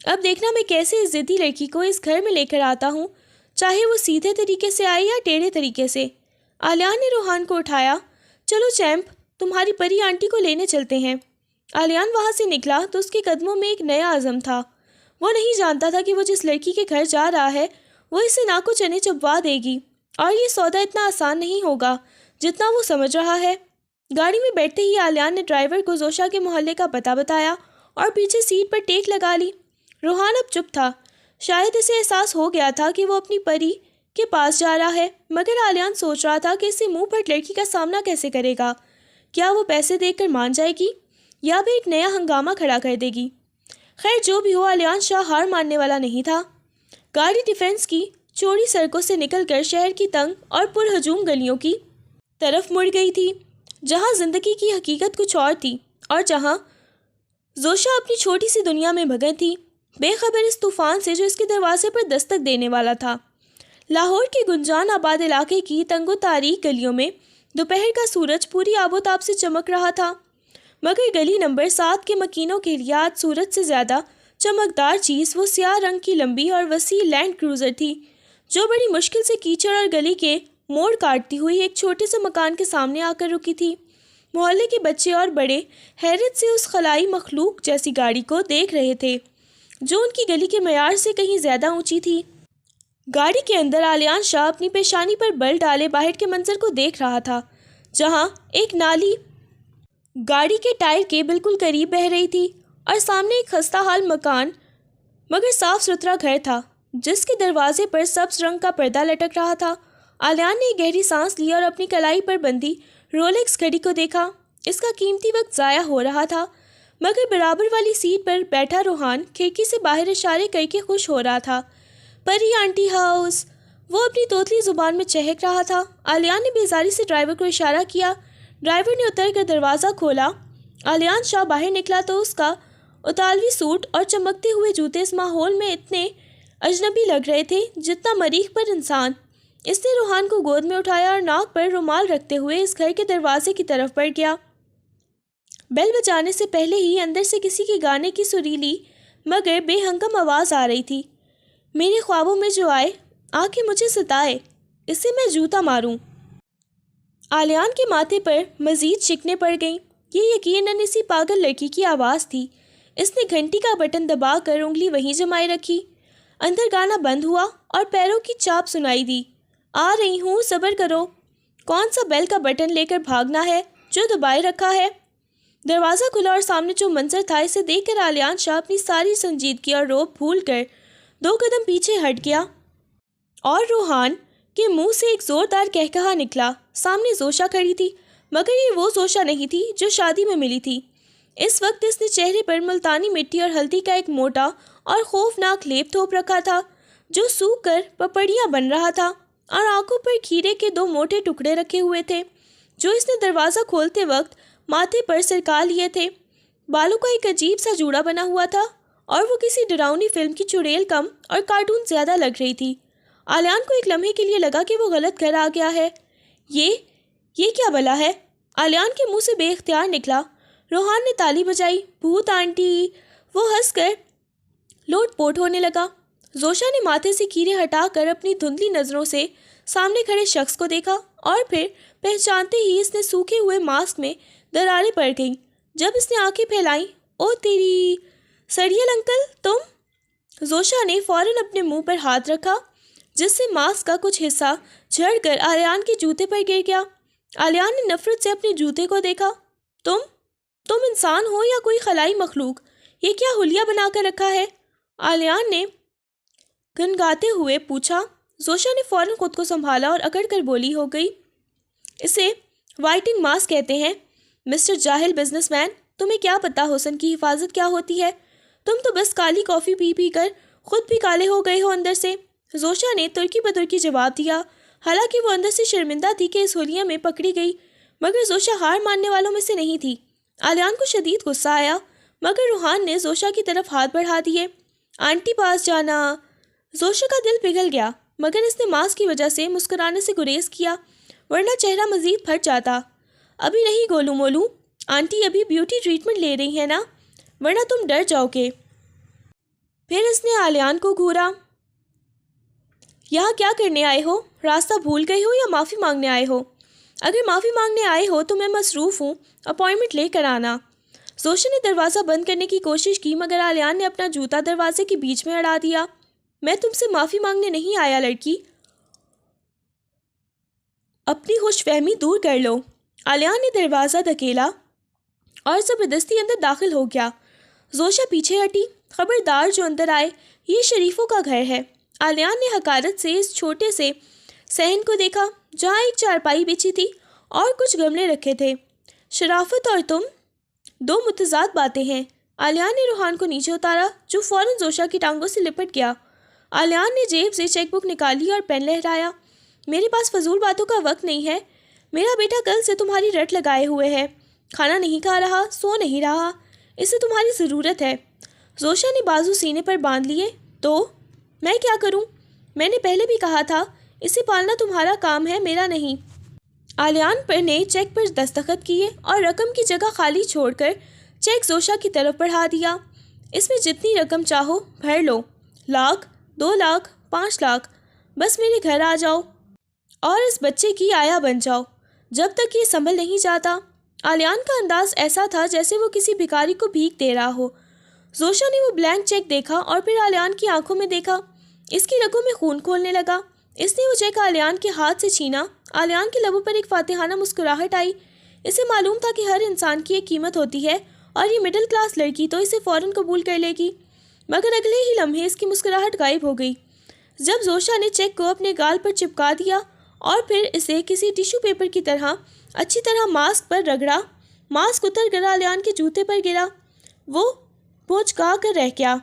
اب دیکھنا میں کیسے اس ضدی لڑکی کو اس گھر میں لے کر آتا ہوں، چاہے وہ سیدھے طریقے سے آئے یا ٹیڑھے طریقے سے۔ آلیان نے روحان کو اٹھایا۔ چلو چیمپ، تمہاری پری آنٹی کو لینے چلتے ہیں۔ آلیان وہاں سے نکلا تو اس کے قدموں میں ایک نیا عزم تھا۔ وہ نہیں جانتا تھا کہ وہ جس لڑکی کے گھر جا رہا ہے وہ اسے ناکو چنے چبوا دے گی، اور یہ سودا اتنا آسان نہیں ہوگا جتنا وہ سمجھ رہا ہے۔ گاڑی میں بیٹھتے ہی آلیان نے ڈرائیور کو زوشا کے محلے کا پتہ بتایا اور پیچھے سیٹ پر ٹیک لگا لی۔ روحان اب چپ تھا، شاید اسے احساس ہو گیا تھا کہ وہ اپنی پری کے پاس جا رہا ہے، مگر آلیان سوچ رہا تھا کہ اسے منہ پھٹ لڑکی کا سامنا کیسے کرے گا، کیا وہ پیسے دے کر مان جائے گی یا بھی ایک نیا ہنگامہ کھڑا کر دے گی۔ خیر جو بھی ہو، آلیان شاہ ہار ماننے والا نہیں تھا۔ گاڑی ڈیفنس کی چوڑی سڑکوں سے نکل کر شہر کی تنگ اور پرہجوم گلیوں کی طرف مڑ گئی تھی، جہاں زندگی کی حقیقت کچھ اور تھی اور جہاں زوشا اپنی چھوٹی سی دنیا میں مگن تھی، بے خبر اس طوفان سے جو اس کے دروازے پر دستک دینے والا تھا۔ لاہور کے گنجان آباد علاقے کی تنگ و تاریک گلیوں میں دوپہر کا سورج پوری آب و تاب سے چمک رہا تھا، مگر گلی نمبر 7 کے مکینوں کے لیے آج سورج سے زیادہ چمکدار چیز وہ سیاہ رنگ کی لمبی اور وسیع لینڈ کروزر تھی، جو بڑی مشکل سے کیچڑ اور گلی کے موڑ کاٹتی ہوئی ایک چھوٹے سے مکان کے سامنے آ کر رکی تھی۔ محلے کے بچے اور بڑے حیرت سے اس خلائی مخلوق جیسی گاڑی کو دیکھ رہے تھے جو ان کی گلی کے معیار سے کہیں زیادہ اونچی تھی۔ گاڑی کے اندر آلیان شاہ اپنی پیشانی پر بل ڈالے باہر کے منظر کو دیکھ رہا تھا، جہاں ایک نالی گاڑی کے ٹائر کے بالکل قریب بہہ رہی تھی اور سامنے ایک خستہ حال مکان مگر صاف ستھرا گھر تھا جس کے دروازے پر سبز رنگ کا پردہ لٹک رہا تھا۔ آلیان نے ایک گہری سانس لی اور اپنی کلائی پر بندھی رولیکس گھڑی کو دیکھا۔ اس کا قیمتی وقت ضائع ہو رہا تھا، مگر برابر والی سیٹ پر بیٹھا روحان کھڑکی سے باہر اشارے کر کے خوش ہو رہا تھا۔ پری آنٹی ہاؤس، وہ اپنی توتلی زبان میں چہک رہا تھا۔ آلیان نے بیزاری سے ڈرائیور کو اشارہ کیا۔ ڈرائیور نے اتر کر دروازہ کھولا۔ آلیان شاہ باہر نکلا تو اس کا اطالوی سوٹ اور چمکتے ہوئے جوتے اس ماحول میں اتنے اجنبی لگ رہے تھے جتنا مریخ پر انسان۔ اس نے روحان کو گود میں اٹھایا اور ناک پر رومال رکھتے ہوئے اس گھر کے دروازے کی طرف بڑھ گیا۔ بیل بجانے سے پہلے ہی اندر سے کسی کے گانے کی سریلی مگر بے ہنگم آواز آ رہی تھی۔ میرے خوابوں میں جو آئے آ کے مجھے ستائے، اسے میں جوتا ماروں۔ آلیان کے ماتھے پر مزید شکنیں پڑ گئیں۔ یہ یقیناً اسی پاگل لڑکی کی آواز تھی۔ اس نے گھنٹی کا بٹن دبا کر انگلی وہیں جمائے رکھی۔ اندر گانا بند ہوا اور پیروں کی چاپ سنائی دی۔ آ رہی ہوں، صبر کرو۔ کون سا بیل کا بٹن لے کر بھاگنا ہے جو دبائے رکھا ہے؟ دروازہ کھلا اور سامنے جو منظر تھا اسے دیکھ کر آلیان شاہ اپنی ساری سنجیدگی اور روب بھول کر 2 قدم پیچھے ہٹ گیا اور روحان کے منہ سے ایک زوردار کہکہا نکلا۔ سامنے زوشا کھڑی تھی، مگر یہ وہ زوشا نہیں تھی جو شادی میں ملی تھی۔ اس وقت اس نے چہرے پر ملتانی مٹی اور ہلدی کا ایک موٹا اور خوفناک لیپ تھوپ رکھا تھا جو سوکھ کر پپڑیاں بن رہا تھا، اور آنکھوں پر کھیرے کے 2 موٹے ٹکڑے رکھے ہوئے تھے جو اس نے دروازہ کھولتے وقت ماتھے پر سرکا لیے تھے۔ بالوں کا ایک عجیب سا جوڑا بنا ہوا تھا اور وہ کسی ڈراؤنی فلم کی چڑیل کم اور کارٹون زیادہ لگ رہی تھی۔ آلیان کو ایک لمحے کے لیے لگا کہ وہ غلط گھر آ گیا ہے۔ یہ کیا بلا ہے؟ آلیان کے منہ سے بے اختیار نکلا۔ روحان نے تالی بجائی۔ بھوت آنٹی! وہ ہنس کر لوٹ پوٹ ہونے لگا۔ زوشا نے ماتھے سے کیرے ہٹا کر اپنی دھندلی نظروں سے سامنے کھڑے شخص کو دیکھا اور پھر پہچانتے ہی اس نے سوکھے ہوئے ماسک میں دراریں پڑ گئیں۔ جب اس نے آنکھیں پھیلائیں، او تیری! سڑیل انکل، تم؟ زوشا نے فوراً اپنے منہ پر ہاتھ رکھا جس سے ماسک کا کچھ حصہ جھڑ کر آلیان کے جوتے پر گر گیا۔ آلیان نے نفرت سے اپنے جوتے کو دیکھا۔ تم انسان ہو یا کوئی خلائی مخلوق؟ یہ کیا حلیہ بنا کر رکھا ہے؟ آلیان نے گنگاتے ہوئے پوچھا۔ زوشا نے فوراً خود کو سنبھالا اور اکڑ کر بولی، ہو گئی، اسے وائٹنگ ماسک کہتے ہیں۔ مسٹر جاہل بزنس مین، تمہیں کیا پتا حسن کی حفاظت کیا ہوتی ہے؟ تم تو بس کالی کافی پی پی کر خود بھی کالے ہو گئے ہو اندر سے۔ زوشا نے ترکی بدرکی جواب دیا، حالانکہ وہ اندر سے شرمندہ تھی کہ اس حلیہ میں پکڑی گئی، مگر زوشا ہار ماننے والوں میں سے نہیں تھی۔ آلیان کو شدید غصہ آیا، مگر روحان نے زوشا کی طرف ہاتھ بڑھا دیے۔ آنٹی پاس جانا۔ زوشا کا دل پگھل گیا، مگر اس نے ماسک کی وجہ سے مسکرانے سے گریز کیا، ورنہ چہرہ مزید پھٹ جاتا۔ ابھی نہیں گولو مولو، آنٹی ابھی بیوٹی ٹریٹمنٹ لے رہی ہے نا، ورنہ تم ڈر جاؤ گے۔ پھر اس نے آلیان کو گھورا۔ یہاں کیا کرنے آئے ہو؟ راستہ بھول گئے ہو یا معافی مانگنے آئے ہو؟ اگر معافی مانگنے آئے ہو تو میں مصروف ہوں، اپائنٹمنٹ لے کر آنا۔ زوشا نے دروازہ بند کرنے کی کوشش کی، مگر آلیان نے اپنا جوتا دروازے کے بیچ میں اڑا دیا۔ میں تم سے معافی مانگنے نہیں آیا لڑکی، اپنی خوش فہمی دور کر لو۔ آلیان نے دروازہ دھکیلا اور زبردستی اندر داخل ہو گیا۔ زوشا پیچھے ہٹی۔ خبردار جو اندر آئے، یہ شریفوں کا گھر ہے۔ آلیان نے حقارت سے اس چھوٹے سے صحن کو دیکھا جہاں ایک چارپائی بچھی تھی اور کچھ گملے رکھے تھے۔ شرافت اور تم 2 متضاد باتیں ہیں۔ آلیان نے روحان کو نیچے اتارا جو فوراً زوشا کی ٹانگوں سے لپٹ گیا۔ آلیان نے جیب سے چیک بک نکالی اور پین لہرایا۔ میرے پاس فضول باتوں کا وقت نہیں ہے۔ میرا بیٹا کل سے تمہاری رٹ لگائے ہوئے ہے، کھانا نہیں کھا رہا، سو نہیں رہا، اسے تمہاری ضرورت ہے۔ زوشا نے بازو سینے پر باندھ لیے۔ تو میں کیا کروں؟ میں نے پہلے بھی کہا تھا، اسے پالنا تمہارا کام ہے، میرا نہیں۔ آلیان پر نے چیک پر دستخط کیے اور رقم کی جگہ خالی چھوڑ کر چیک زوشا کی طرف بڑھا دیا۔ اس میں جتنی رقم چاہو بھر لو، 1 لاکھ، 2 لاکھ، 5 لاکھ، بس میرے گھر آ جاؤ اور اس بچے کی آیا بن جاؤ جب تک یہ سنبھل نہیں جاتا۔ آلیان کا انداز ایسا تھا جیسے وہ کسی بھکاری کو بھیک دے رہا ہو۔ زوشا نے وہ بلینک چیک دیکھا اور پھر آلیان کی آنکھوں میں دیکھا۔ اس کی رگوں میں خون کھولنے لگا۔ اس نے وہ چیک آلیان کے ہاتھ سے چھینا۔ آلیان کے لبوں پر ایک فاتحانہ مسکراہٹ آئی۔ اسے معلوم تھا کہ ہر انسان کی ایک قیمت ہوتی ہے اور یہ مڈل کلاس لڑکی تو اسے فوراً قبول کر لے گی، مگر اگلے ہی لمحے اس کی مسکراہٹ غائب ہو گئی جب زوشا نے چیک کو اپنے گال پر چپکا دیا اور پھر اسے کسی ٹیشو پیپر کی طرح اچھی طرح ماسک پر رگڑا۔ ماسک اتر کر آلیان کے جوتے پر گرا۔ وہ بھوچکا کر رہ گیا۔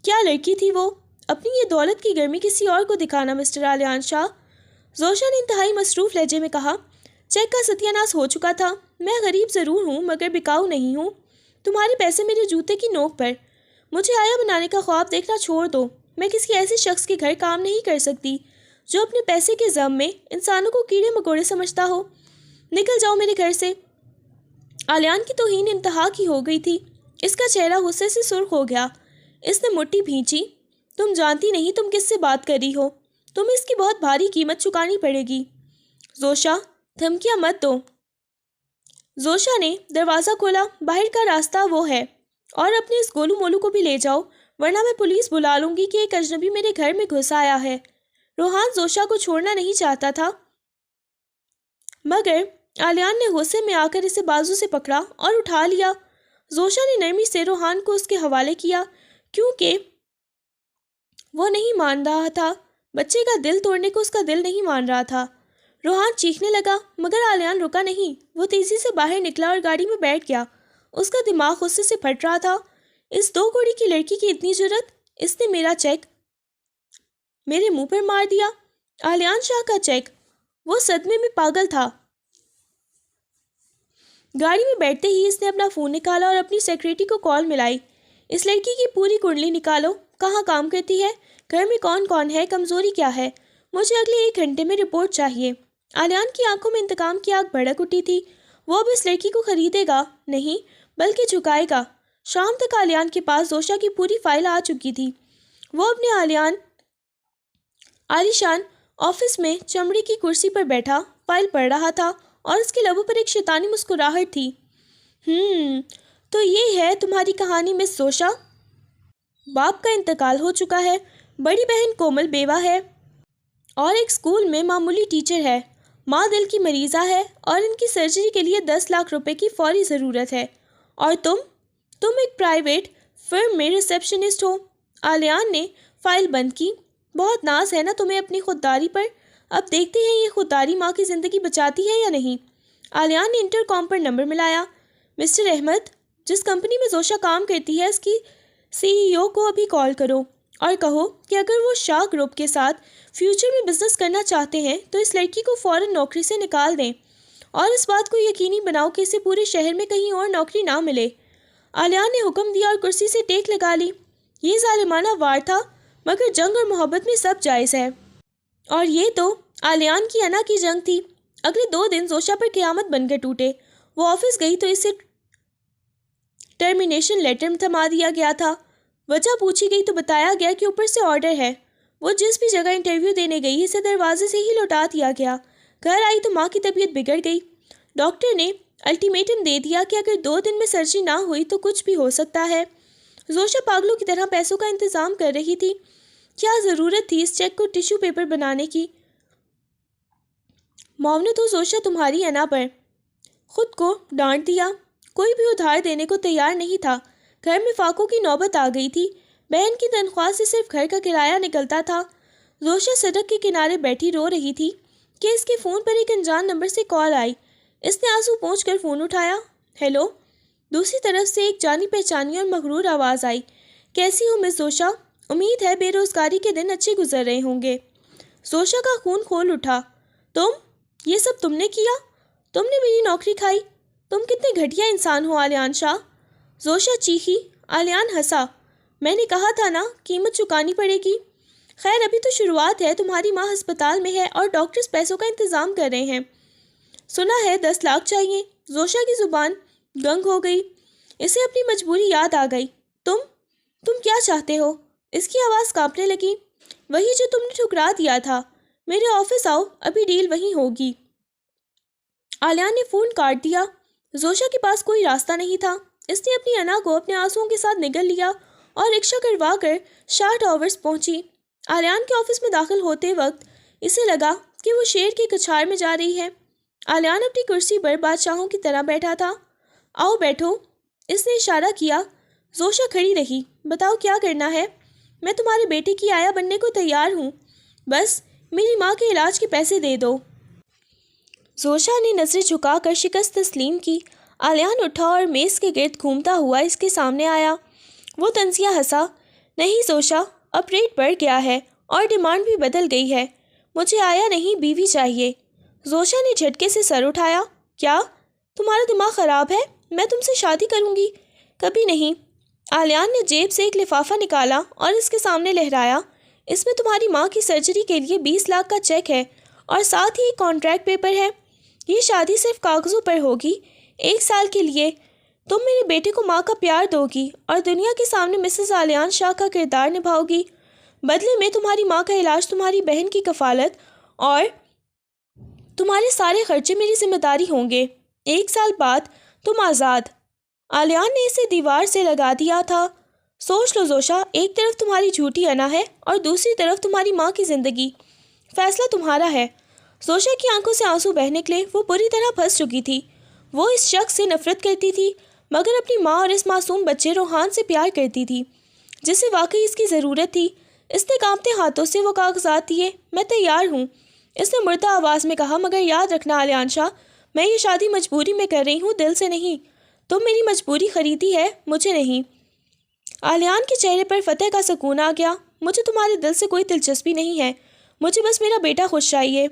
کیا لڑکی تھی وہ؟ اپنی یہ دولت کی گرمی کسی اور کو دکھانا مسٹر آلیان شاہ۔ زوشا نے انتہائی مصروف لہجے میں کہا۔ چیک کا ستیہ ناس ہو چکا تھا۔ میں غریب ضرور ہوں مگر بکاؤ نہیں ہوں۔ تمہارے پیسے میرے جوتے کی نوک پر۔ مجھے آیا بنانے کا خواب دیکھنا چھوڑ دو۔ میں کسی ایسے شخص کے گھر کام نہیں کر سکتی جو اپنے پیسے کے غم میں انسانوں کو کیڑے مکوڑے سمجھتا ہو۔ نکل جاؤ میرے گھر سے۔ آلیان کی توہین انتہا کی ہو گئی تھی۔ اس کا چہرہ غصے سے سرخ ہو گیا۔ اس نے مٹھی بھینچی۔ تم جانتی نہیں تم کس سے بات کر رہی ہو، تمہیں اس کی بہت بھاری قیمت چکانی پڑے گی۔ زوشا، دھمکیاں مت دو۔ زوشا نے دروازہ کھولا۔ باہر کا راستہ وہ ہے۔ اور اپنے اس گولو مولو کو بھی لے جاؤ، ورنہ میں پولیس بلا لوں گی کہ ایک اجنبی میرے گھر میں گھس آیا ہے۔ روحان زوشا کو چھوڑنا نہیں چاہتا تھا، مگر آلیان نے غصے میں آ کر اسے بازو سے پکڑا اور اٹھا لیا۔ زوشا نے نرمی سے روحان کو اس کے حوالے کیا کیونکہ وہ نہیں مان رہا تھا، بچے کا دل توڑنے کو اس کا دل نہیں مان رہا تھا۔ روحان چیخنے لگا مگر آلیان رکا نہیں، وہ تیزی سے باہر نکلا اور گاڑی میں بیٹھ گیا۔ اس کا دماغ غصے سے پھٹ رہا تھا۔ اس 2 کوڑی کی لڑکی کی اتنی جرأت، اس نے میرا چیک میرے منہ پر مار دیا۔ آلیان شاہ کا چیک۔ وہ صدمے میں پاگل تھا۔ گاڑی میں بیٹھتے ہی اس نے اپنا فون نکالا اور اپنی سیکریٹری کو کال ملائی۔ اس لڑکی کی پوری کنڈلی نکالو، کہاں کام کرتی ہے، گھر میں کون کون ہے، کمزوری کیا ہے، مجھے اگلے 1 گھنٹے میں رپورٹ چاہیے۔ آلیان کی آنکھوں میں انتقام کی آگ بھڑک اٹھی تھی۔ وہ اب اس لڑکی کو خریدے گا نہیں بلکہ جھکائے گا۔ شام تک آلیان کے پاس زوشا کی پوری فائل آ چکی تھی۔ وہ اپنے عالیشان آفس میں چمڑے کی کرسی پر بیٹھا فائل پڑھ رہا تھا اور اس کے لبوں پر ایک شیطانی مسکراہٹ تھی۔ تو یہ ہے تمہاری کہانی مس زوشا۔ باپ کا انتقال ہو چکا ہے، بڑی بہن کومل بیوہ ہے اور ایک اسکول میں معمولی ٹیچر ہے۔ ماں دل کی مریضہ ہے اور ان کی سرجری کے لیے 10 لاکھ روپے کی فوری ضرورت ہے، اور تم ایک پرائیویٹ فرم میں ریسیپشنسٹ ہو۔ آلیان نے فائل بند کی۔ بہت ناز ہے نا تمہیں اپنی خودداری پر، اب دیکھتے ہیں یہ خودداری ماں کی زندگی بچاتی ہے یا نہیں۔ آلیان نے انٹر کام پر نمبر ملایا۔ مسٹر احمد، جس کمپنی میں زوشا کام کرتی ہے اس کی CEO کو ابھی کال کرو اور کہو کہ اگر وہ شاہ گروپ کے ساتھ فیوچر میں بزنس کرنا چاہتے ہیں تو اس لڑکی کو فوراً نوکری سے نکال دیں، اور اس بات کو یقینی بناؤ کہ اسے پورے شہر میں کہیں اور نوکری نہ ملے۔ آلیان نے حکم دیا اور کرسی سے ٹیک لگا لی۔ یہ ظالمانہ وار تھا، مگر جنگ اور محبت میں سب جائز ہے، اور یہ تو آلیان کی انا کی جنگ تھی۔ اگلے 2 دن زوشا پر قیامت بن کر ٹوٹے۔ وہ آفس گئی تو اسے ٹرمینیشن لیٹر تھما دیا گیا تھا۔ وجہ پوچھی گئی تو بتایا گیا کہ اوپر سے آرڈر ہے۔ وہ جس بھی جگہ انٹرویو دینے گئی اسے دروازے سے ہی لوٹا دیا گیا۔ گھر آئی تو ماں کی طبیعت بگڑ گئی۔ ڈاکٹر نے الٹیمیٹم دے دیا کہ اگر 2 دن میں سرجری نہ ہوئی تو کچھ بھی ہو سکتا ہے۔ زوشا پاگلوں کی طرح پیسوں کا انتظام کر رہی تھی۔ کیا ضرورت تھی اس چیک کو ٹیشو پیپر بنانے کی؟ معاونت ہو زوشا تمہاری انا پر۔ خود کو ڈانٹ دیا۔ کوئی بھی ادھار دینے کو تیار نہیں تھا۔ گھر میں فاقوں کی نوبت آ گئی تھی۔ بہن کی تنخواہ سے صرف گھر کا کرایہ نکلتا تھا۔ زوشا سڑک کے کنارے بیٹھی رو رہی تھی کہ اس کے فون پر ایک انجان نمبر سے کال آئی۔ اس نے آنسو پونچھ کر فون اٹھایا۔ ہیلو۔ دوسری طرف سے ایک جانی پہچانی اور مغرور آواز آئی۔ کیسی ہو مس زوشا؟ امید ہے بے روزگاری کے دن اچھے گزر رہے ہوں گے۔ زوشا کا خون کھول اٹھا۔ یہ سب تم نے کیا؟ تم نے میری نوکری کھائی؟ تم کتنے گھٹیا انسان ہو آلیان شاہ۔ زوشا چیخی۔ آلیان ہنسا۔ میں نے کہا تھا نا، قیمت چکانی پڑے گی۔ خیر ابھی تو شروعات ہے، تمہاری ماں ہسپتال میں ہے اور ڈاکٹرز پیسوں کا انتظام کر رہے ہیں۔ سنا ہے 10 لاکھ چاہیے۔ زوشا کی زبان گنگ ہو گئی۔ اسے اپنی مجبوری یاد آ گئی۔ تم کیا چاہتے ہو؟ اس کی آواز کانپنے لگی۔ وہی جو تم نے ٹھکرا دیا تھا۔ میرے آفس آؤ، ابھی ڈیل وہیں ہوگی۔ آلیان نے فون کاٹ دیا۔ زوشا کے پاس کوئی راستہ نہیں تھا۔ اس نے اپنی انا کو اپنے آنسوؤں کے ساتھ نگل لیا اور رکشہ کروا کر شاہ ٹاورز پہنچی۔ آلیان کے آفس میں داخل ہوتے وقت اسے لگا کہ وہ شیر کے کچھار میں جا رہی ہے۔ آلیان اپنی کرسی پر بادشاہوں کی طرح بیٹھا تھا۔ آؤ بیٹھو، اس نے اشارہ کیا۔ زوشا کھڑی رہی۔ بتاؤ کیا کرنا ہے؟ میں تمہارے بیٹے کی آیا بننے کو تیار ہوں، بس میری ماں کے علاج کے پیسے دے دو۔ زوشا نے نظریں جھکا کر شکست تسلیم کی۔ آلیان اٹھا اور میز کے گرد گھومتا ہوا اس کے سامنے آیا۔ وہ طنزیہ ہنسا۔ نہیں زوشا، اب ریٹ بڑھ گیا ہے اور ڈیمانڈ بھی بدل گئی ہے۔ مجھے آیا نہیں، بیوی چاہیے۔ زوشا نے جھٹکے سے سر اٹھایا۔ کیا تمہارا دماغ خراب ہے؟ میں تم سے شادی کروں گی؟ کبھی نہیں۔ آلیان نے جیب سے ایک لفافہ نکالا اور اس کے سامنے لہرایا۔ اس میں تمہاری ماں کی سرجری کے لیے 20 لاکھ کا چیک ہے اور ساتھ ہی ایک کانٹریکٹ پیپر ہے۔ یہ شادی صرف کاغذوں پر ہوگی، 1 سال کے لیے۔ تم میرے بیٹے کو ماں کا پیار دو گی اور دنیا کے سامنے مسز آلیان شاہ کا کردار نبھاؤ گی۔ بدلے میں تمہاری ماں کا علاج، تمہاری بہن کی کفالت اور تمہارے سارے خرچے میری ذمہ داری ہوں گے۔ 1 سال بعد تم آزاد۔ آلیان نے اسے دیوار سے لگا دیا تھا۔ سوچ لو زوشا، ایک طرف تمہاری جھوٹی انا ہے اور دوسری طرف تمہاری ماں کی زندگی۔ فیصلہ تمہارا ہے۔ زوشا کی آنکھوں سے آنسو بہنے نکلے۔ وہ پوری طرح پھنس چکی تھی۔ وہ اس شخص سے نفرت کرتی تھی، مگر اپنی ماں اور اس معصوم بچے روحان سے پیار کرتی تھی، جسے واقعی اس کی ضرورت تھی۔ اس نے کانپتے ہاتھوں سے وہ کاغذات دیے۔ میں تیار ہوں، اس نے مردہ آواز میں کہا، مگر یاد رکھنا آلیان شاہ، میں یہ شادی مجبوری میں کر رہی ہوں، دل سے نہیں۔ تم میری مجبوری خریدی ہے، مجھے نہیں۔ آلیان کے چہرے پر فتح کا سکون آ گیا۔ مجھے تمہارے دل سے کوئی دلچسپی نہیں ہے، مجھے بس میرا بیٹا خوش چاہیے۔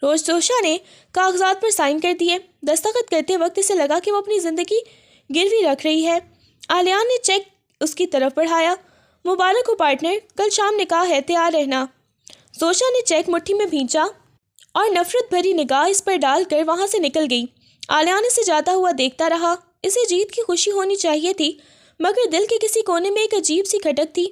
زوشا نے کاغذات پر سائن کر دیے۔ دستخط کرتے وقت اسے لگا کہ وہ اپنی زندگی گروی رکھ رہی ہے۔ آلیان نے چیک اس کی طرف بڑھایا۔ مبارک ہو پارٹنر، کل شام نکاح ہے، تیار رہنا۔ زوشا نے چیک مٹھی میں بھینچا اور نفرت بھری نگاہ اس پر ڈال کر وہاں سے نکل گئی۔ آلیان اسے جاتا ہوا دیکھتا رہا۔ اسے جیت کی خوشی ہونی چاہیے تھی، مگر دل کے کسی کونے میں ایک عجیب سی کھٹک تھی،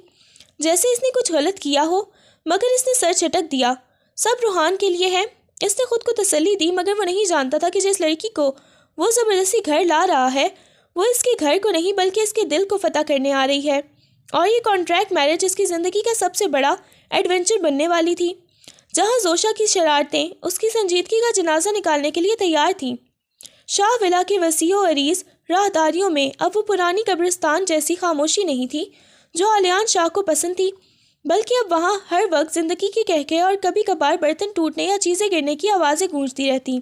جیسے اس نے کچھ غلط کیا ہو، مگر اس نے سر چھٹک دیا۔ سب روحان کے لیے ہے۔ اس نے خود کو تسلی دی، مگر وہ نہیں جانتا تھا کہ جس لڑکی کو وہ زبردستی گھر لا رہا ہے، وہ اس کے گھر کو نہیں بلکہ اس کے دل کو فتح کرنے آ رہی ہے، اور یہ کانٹریکٹ میرج اس کی زندگی کا سب سے بڑا ایڈونچر بننے والی تھی، جہاں زوشا کی شرارتیں اس کی سنجیدگی کا جنازہ نکالنے کے لیے تیار تھیں۔ شاہ ولا کے وسیع و عریض راہداریوں میں اب وہ پرانی قبرستان جیسی خاموشی نہیں تھی جو آلیان شاہ کو پسند تھی، بلکہ اب وہاں ہر وقت زندگی کے کہکہے اور کبھی کبھار برتن ٹوٹنے یا چیزیں گرنے کی آوازیں گونجتی رہتی۔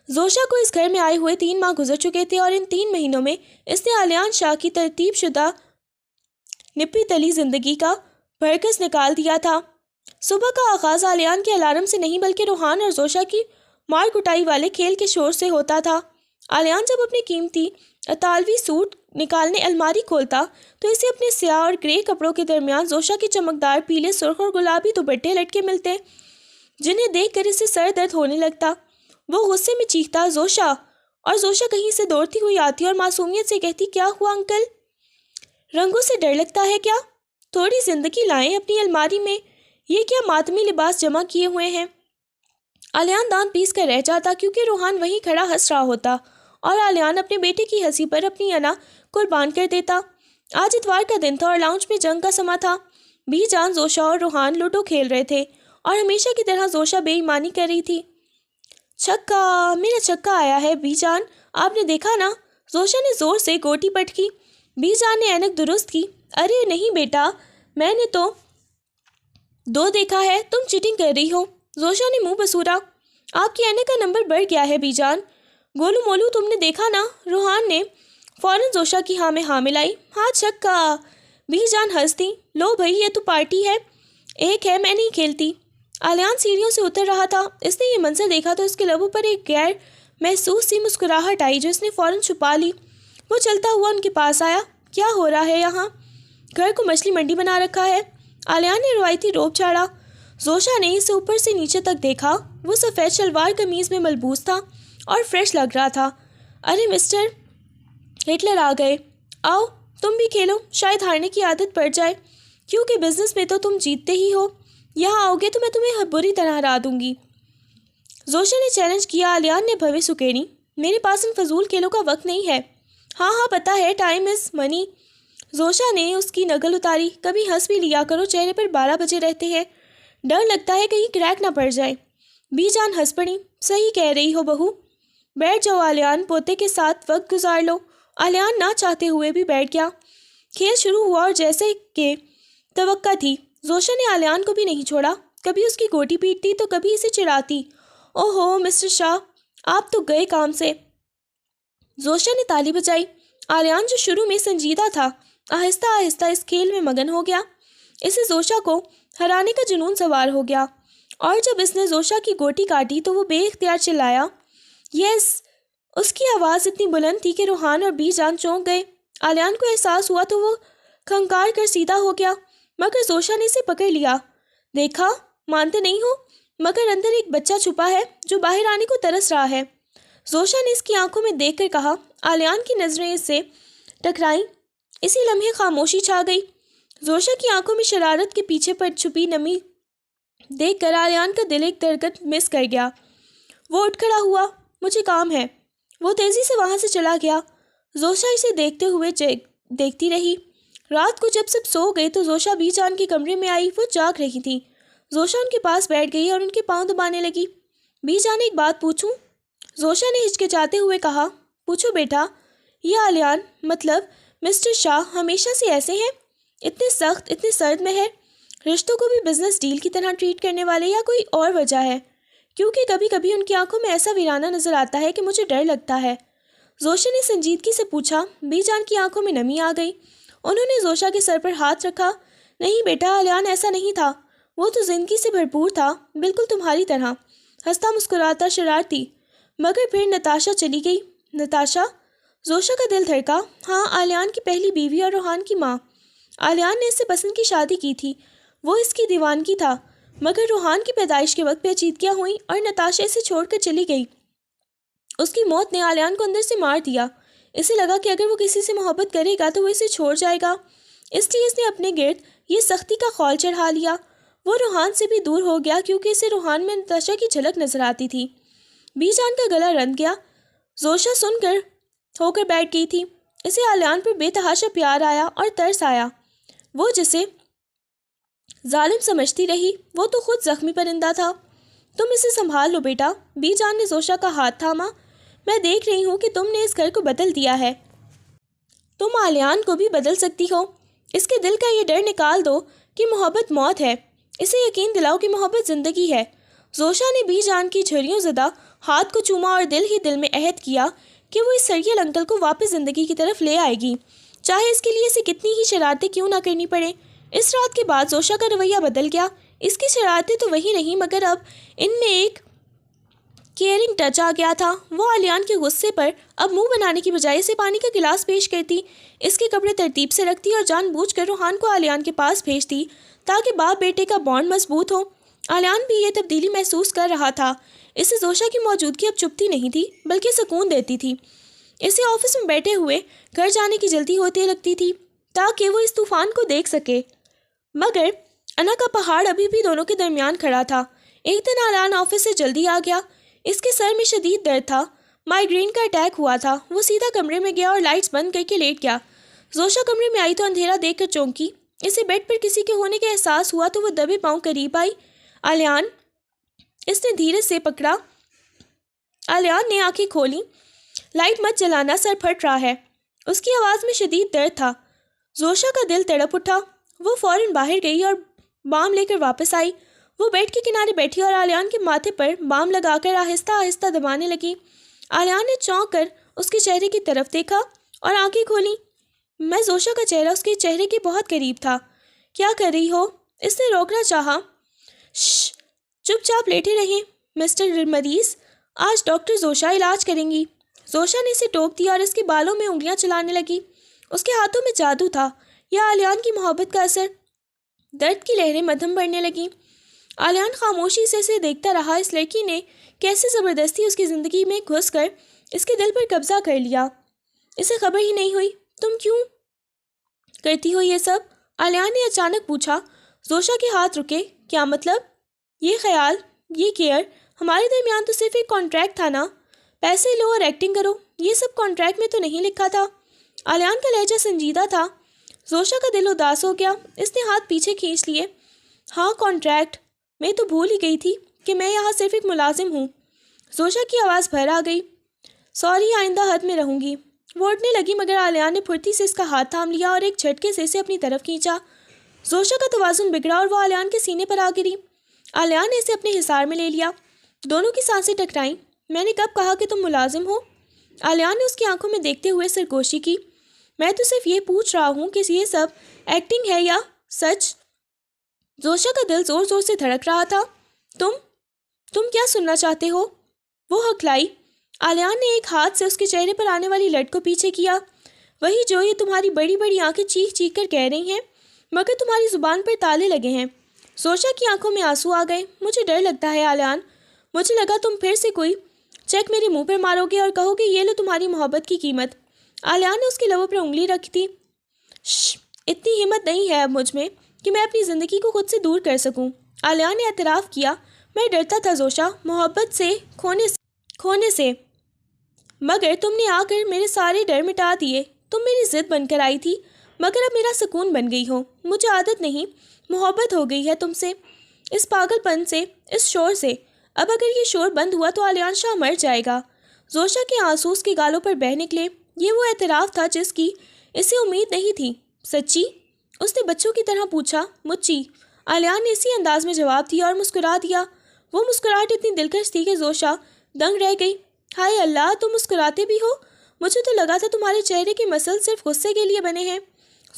زوشا کو اس گھر میں آئے ہوئے 3 ماہ گزر چکے تھے، اور ان 3 مہینوں میں اس نے آلیان شاہ کی ترتیب شدہ نپی تلی زندگی کا بھرکس نکال دیا تھا۔ صبح کا آغاز آلیان کے الارم سے نہیں بلکہ روحان اور زوشا کی مار کٹائی والے کھیل کے شور سے ہوتا تھا۔ آلیان جب اپنے قیمتی اطالوی سوٹ نکالنے الماری کھولتا تو اسے اپنے سیاہ اور گرے کپڑوں کے درمیان زوشا کے چمکدار پیلے، سرخ اور گلابی دوپٹے لٹکے ملتے، جنہیں دیکھ کر اسے سر درد ہونے لگتا۔ وہ غصے میں چیختا، زوشا! اور زوشا کہیں سے دوڑتی ہوئی آتی اور معصومیت سے کہتی، کیا ہوا انکل؟ رنگوں سے ڈر لگتا ہے کیا؟ تھوڑی زندگی لائیں اپنی الماری میں، یہ کیا ماتمی لباس جمع کیے ہوئے ہیں؟ آلیان دانت پیس کر رہ جاتا، کیونکہ روحان وہیں کھڑا ہنس رہا ہوتا، اور آلیان اپنے بیٹے کی ہنسی پر اپنی انا قربان کر دیتا۔ آج اتوار کا دن تھا اور لاؤنج میں جنگ کا سما تھا۔ بی جان، زوشا اور روحان لوڈو کھیل رہے تھے، اور ہمیشہ کی طرح زوشا بے ایمانی کر رہی تھی۔ چھکا! میرا چھکا آیا ہے بی جان، آپ نے دیکھا نا؟ زوشا نے زور سے گوٹی پٹکی۔ بی جان نے اینک درست کی۔ ارے نہیں بیٹا، میں نے تو 2 دیکھا ہے، تم چیٹنگ کر رہی ہو۔ زوشا نے منہ بسورا۔ آپ کی اینک کا نمبر بڑھ گیا ہے بی جان۔ گولو مولو، تم نے دیکھا نا؟ روحان نے فوراً زوشا کی ہاں میں ہاں ملائی۔ ہاں چھکا! بی جان ہنس دی۔ لو بھائی، یہ تو پارٹی ہے۔ ایک ہے، میں نہیں کھیلتی۔ آلیان سیڑھیوں سے اتر رہا تھا۔ اس نے یہ منظر دیکھا تو اس کے لبوں پر ایک غیر محسوس سی مسکراہٹ آئی جو اس نے فوراً چھپا لی۔ وہ چلتا ہوا ان کے پاس آیا۔ کیا ہو رہا ہے یہاں؟ گھر کو مچھلی منڈی بنا رکھا ہے۔ آلیان نے روایتی روب جھاڑا۔ زوشا نے اسے اوپر سے نیچے تک دیکھا۔ وہ سفید شلوار قمیض میں ملبوس تھا اور فریش لگ رہا تھا۔ ارے مسٹر ہٹلر آ گئے، آؤ تم بھی کھیلو، شاید ہارنے کی عادت پڑ جائے، کیونکہ بزنس میں تو تم جیتتے ہی ہو، یہاں آؤ گے تو میں تمہیں بری طرح ہرا دوں گی۔ زوشا نے چیلنج کیا۔ آلیان نے بھویں سکیڑی۔ میرے پاس ان فضول کھیلوں کا وقت نہیں ہے۔ ہاں ہاں پتہ ہے، ٹائم از منی۔ زوشا نے اس کی نگل اتاری۔ کبھی ہنس بھی لیا کرو، چہرے پر 12 بجے رہتے ہیں، ڈر لگتا ہے کہیں کریک نہ پڑ جائے۔ بی جان ہنس پڑی۔ صحیح کہہ رہی ہو بہو، بیٹھ جاؤ آلیان، پوتے کے ساتھ وقت گزار لو۔ آلیان نہ چاہتے ہوئے بھی بیٹھ گیا۔ کھیل شروع ہوا اور جیسے کہ توقع تھی، زوشا نے آلیان کو بھی نہیں چھوڑا، کبھی اس کی گوٹی پیٹتی تو کبھی اسے چڑھاتی۔ اوہ ہو مسٹر شاہ، آپ تو گئے کام سے۔ زوشا نے تالی بجائی۔ آلیان جو شروع میں سنجیدہ تھا، آہستہ آہستہ اس کھیل میں مگن ہو گیا۔ اسے زوشا کو ہرانے کا جنون سوار ہو گیا، اور جب اس نے زوشا کی گوٹی کاٹی تو وہ بے اختیار چلایا، یس! اس کی آواز اتنی بلند تھی کہ روحان اور بی جان چونک گئے۔ آلیان کو احساس ہوا تو وہ کھنکار کر سیدھا ہو گیا، مگر زوشا نے اسے پکڑ لیا۔ دیکھا، مانتے نہیں ہو، مگر اندر ایک بچہ چھپا ہے جو باہر آنے کو ترس رہا ہے۔ زوشا نے اس کی آنکھوں میں دیکھ کر کہا۔ آلیان کی نظریں اس سے ٹکرائیں۔ اسی لمحے خاموشی چھا گئی۔ زوشا کی آنکھوں میں شرارت کے پیچھے پر چھپی نمی دیکھ کر آلیان کا دل ایک درگت مس کر گیا۔ وہ اٹھ کھڑا ہوا۔ مجھے کام ہے۔ وہ تیزی سے وہاں سے چلا گیا۔ زوشا اسے دیکھتے ہوئے دیکھتی رہی۔ رات کو جب سب سو گئے تو زوشا بی جان کے کمرے میں آئی۔ وہ جاگ رہی تھی۔ زوشا ان کے پاس بیٹھ گئی اور ان کے پاؤں دبانے لگی۔ بی جان ایک بات پوچھوں؟ زوشا نے ہچکچاتے ہوئے کہا۔ پوچھو بیٹا۔ یہ آلیان مطلب مسٹر شاہ ہمیشہ سے ایسے ہیں؟ اتنے سخت، اتنے سرد مہر؟ رشتوں کو بھی بزنس ڈیل کی طرح ٹریٹ کرنے والے، یا کوئی اور وجہ ہے؟ کیونکہ کبھی کبھی ان کی آنکھوں میں ایسا ویرانہ نظر آتا ہے کہ مجھے ڈر لگتا ہے۔ زوشا نے سنجیدگی سے پوچھا۔ بی جان کی آنکھوں میں نمی آ گئی۔ انہوں نے زوشا کے سر پر ہاتھ رکھا۔ نہیں بیٹا، آلیان ایسا نہیں تھا۔ وہ تو زندگی سے بھرپور تھا، بالکل تمہاری طرح، ہنستا مسکراتا، شرارتی۔ مگر پھر نتاشا چلی گئی۔ نتاشا؟ زوشا کا دل دھڑکا۔ ہاں، آلیان کی پہلی بیوی اور روحان کی ماں۔ آلیان نے اس سے پسند کی شادی کی تھی، وہ اس کی دیوانگی تھا، مگر روحان کی پیدائش کے وقت پیچیدگیاں ہوئیں اور نتاشا اسے چھوڑ کر چلی گئی۔ اس کی موت نے آلیان کو اندر سے مار دیا۔ اسے لگا کہ اگر وہ کسی سے محبت کرے گا تو وہ اسے چھوڑ جائے گا، اس لیے اس نے اپنے گرد یہ سختی کا خول چڑھا لیا۔ وہ روحان سے بھی دور ہو گیا کیونکہ اسے روحان میں نتاشا کی جھلک نظر آتی تھی۔ بی جان کا گلا رند گیا۔ زوشا سن کر ہو کر بیٹھ گئی تھی۔ اسے آلیان پر بے تحاشا پیار آیا اور ترس آیا۔ وہ جسے ظالم سمجھتی رہی، وہ تو خود زخمی پرندہ تھا۔ تم اسے سنبھال لو بیٹا۔ بی جان نے زوشا کا ہاتھ تھاما۔ میں دیکھ رہی ہوں کہ تم نے اس گھر کو بدل دیا ہے، تم آلیان کو بھی بدل سکتی ہو۔ اس کے دل کا یہ ڈر نکال دو کہ محبت موت ہے، اسے یقین دلاؤ کہ محبت زندگی ہے۔ زوشا نے بی جان کی جھریوں زدہ ہاتھ کو چوما اور دل ہی دل میں عہد کیا کہ وہ اس سریل انکل کو واپس زندگی کی طرف لے آئے گی، چاہے اس کے لیے اسے کتنی ہی شرارتیں کیوں نہ کرنی پڑے۔ اس رات کے بعد زوشا کا رویہ بدل گیا۔ اس کی شرارتیں تو وہی نہیں، مگر اب ان میں ایک کیئرنگ ٹچ آ گیا تھا۔ وہ آلیان کے غصے پر اب منہ بنانے کی بجائے اسے پانی کا گلاس پیش کرتی، اس کے کپڑے ترتیب سے رکھتی اور جان بوجھ کر روحان کو آلیان کے پاس بھیجتی تاکہ باپ بیٹے کا بانڈ مضبوط ہو۔ آلیان بھی یہ تبدیلی محسوس کر رہا تھا۔ اسے زوشا کی موجودگی اب چپتی نہیں تھی بلکہ سکون دیتی تھی۔ اسے آفس میں بیٹھے ہوئے گھر جانے کی جلدی ہوتی لگتی تھی تاکہ وہ اس طوفان کو دیکھ سکے، مگر انا کا پہاڑ ابھی بھی دونوں کے درمیان کھڑا تھا۔ ایک دن آلیان آفس سے جلدی آ گیا۔ اس کے سر میں شدید درد تھا، مائیگرین کا اٹیک ہوا تھا۔ وہ سیدھا کمرے میں گیا اور لائٹس بند کر کے لیٹ گیا۔ زوشا کمرے میں آئی تو اندھیرا دیکھ کر چونکی۔ اسے بیڈ پر کسی کے ہونے کا احساس ہوا تو وہ دبے پاؤں قریب آئی۔ آلیان، اس نے دھیرے سے پکڑا۔ آلیان نے آنکھیں کھولیں۔ لائٹ مت جلانا، سر پھٹ رہا ہے۔ اس کی آواز میں شدید درد تھا۔ زوشا کا دل تڑپ اٹھا۔ وہ فوراً باہر گئی اور بام لے کر واپس آئی۔ وہ بیڈ کے کنارے بیٹھی اور آلیان کے ماتھے پر بام لگا کر آہستہ آہستہ دبانے لگی۔ آلیان نے چونک کر اس کے چہرے کی طرف دیکھا اور آنکھیں کھولیں۔ میں زوشا کا چہرہ اس کے چہرے کے بہت قریب تھا۔ کیا کر رہی ہو؟ اس نے روکنا چاہا۔ شش، چپ چاپ لیٹے رہیں مسٹر مریض، آج ڈاکٹر زوشا علاج کریں گی۔ زوشا نے اسے ٹوک دیا اور اس کے بالوں میں انگلیاں چلانے لگی۔ اس کے ہاتھوں میں جادو تھا یا آلیان کی محبت کا اثر؟ درد کی لہریں مدھم بڑھنے لگیں۔ آلیان خاموشی سے اسے دیکھتا رہا۔ اس لڑکی نے کیسے زبردستی اس کی زندگی میں گھس کر اس کے دل پر قبضہ کر لیا، اسے خبر ہی نہیں ہوئی۔ تم کیوں کرتی ہو یہ سب؟ آلیان نے اچانک پوچھا۔ زوشا کے ہاتھ رکے۔ کیا مطلب؟ یہ خیال، یہ کیئر، ہمارے درمیان تو صرف ایک کانٹریکٹ تھا نا، پیسے لو اور ایکٹنگ کرو، یہ سب کانٹریکٹ میں تو نہیں لکھا تھا۔ آلیان کا لہجہ سنجیدہ تھا۔ زوشا کا دل اداس ہو گیا۔ اس نے ہاتھ پیچھے کھینچ لیے۔ ہاں کانٹریکٹ، میں تو بھول ہی گئی تھی کہ میں یہاں صرف ایک ملازم ہوں۔ زوشا کی آواز بھر آ گئی۔ سوری، آئندہ حد میں رہوں گی۔ وہ اٹھنے لگی مگر آلیان نے پھرتی سے اس کا ہاتھ تھام لیا اور ایک جھٹکے سے اسے اپنی طرف کھینچا۔ زوشا کا توازن بگڑا اور وہ آلیان کے سینے پر آ گری۔ آلیان نے اسے اپنے حصار میں لے لیا۔ دونوں کی سانسیں ٹکرائیں۔ میں نے کب کہا کہ تم ملازم ہو؟ آلیان نے اس کی آنکھوں میں دیکھتے ہوئے سرگوشی کی۔ میں تو صرف یہ پوچھ رہا ہوں کہ یہ سب ایکٹنگ ہے یا سچ؟ زوشا کا دل زور زور سے دھڑک رہا تھا۔ تم کیا سننا چاہتے ہو؟ وہ ہکلائی۔ آلیان نے ایک ہاتھ سے اس کے چہرے پر آنے والی لٹ کو پیچھے کیا۔ وہی جو یہ تمہاری بڑی بڑی آنکھیں چیخ چیخ کر کہہ رہی ہیں، مگر تمہاری زبان پر تالے لگے ہیں۔ زوشا کی آنکھوں میں آنسو آ گئے۔ مجھے ڈر لگتا ہے آلیان، مجھے لگا تم پھر سے کوئی چیک میرے منہ پر مارو گے اور کہو گے یہ لو تمہاری محبت کی قیمت۔ آلیان نے اس کے لبوں پر انگلی رکھ دی۔ اتنی ہمت نہیں ہے اب مجھ میں کہ میں اپنی زندگی کو خود سے دور کر سکوں۔ آلیان نے اعتراف کیا۔ میں ڈرتا تھا زوشا، محبت سے کھونے سے۔ مگر تم نے آ کر میرے سارے ڈر مٹا دیے۔ تم میری ضد بن کر آئی تھی، مگر اب میرا سکون بن گئی ہو۔ مجھے عادت نہیں، محبت ہو گئی ہے تم سے، اس پاگل پن سے، اس شور سے۔ اب اگر یہ شور بند ہوا تو آلیان شاہ مر جائے گا۔ زوشا کے آنسو اس کے گالوں پر بہہ نکلے۔ یہ وہ اعتراف تھا جس کی اسے امید نہیں تھی۔ سچی؟ اس نے بچوں کی طرح پوچھا۔ مچی، آلیان نے اسی انداز میں جواب دیا اور مسکرا دیا۔ وہ مسکراہٹ اتنی دلکش تھی کہ زوشا دنگ رہ گئی۔ ہائے اللہ، تم مسکراتے بھی ہو؟ مجھے تو لگا تھا تمہارے چہرے کے مسل صرف غصے کے لیے بنے ہیں۔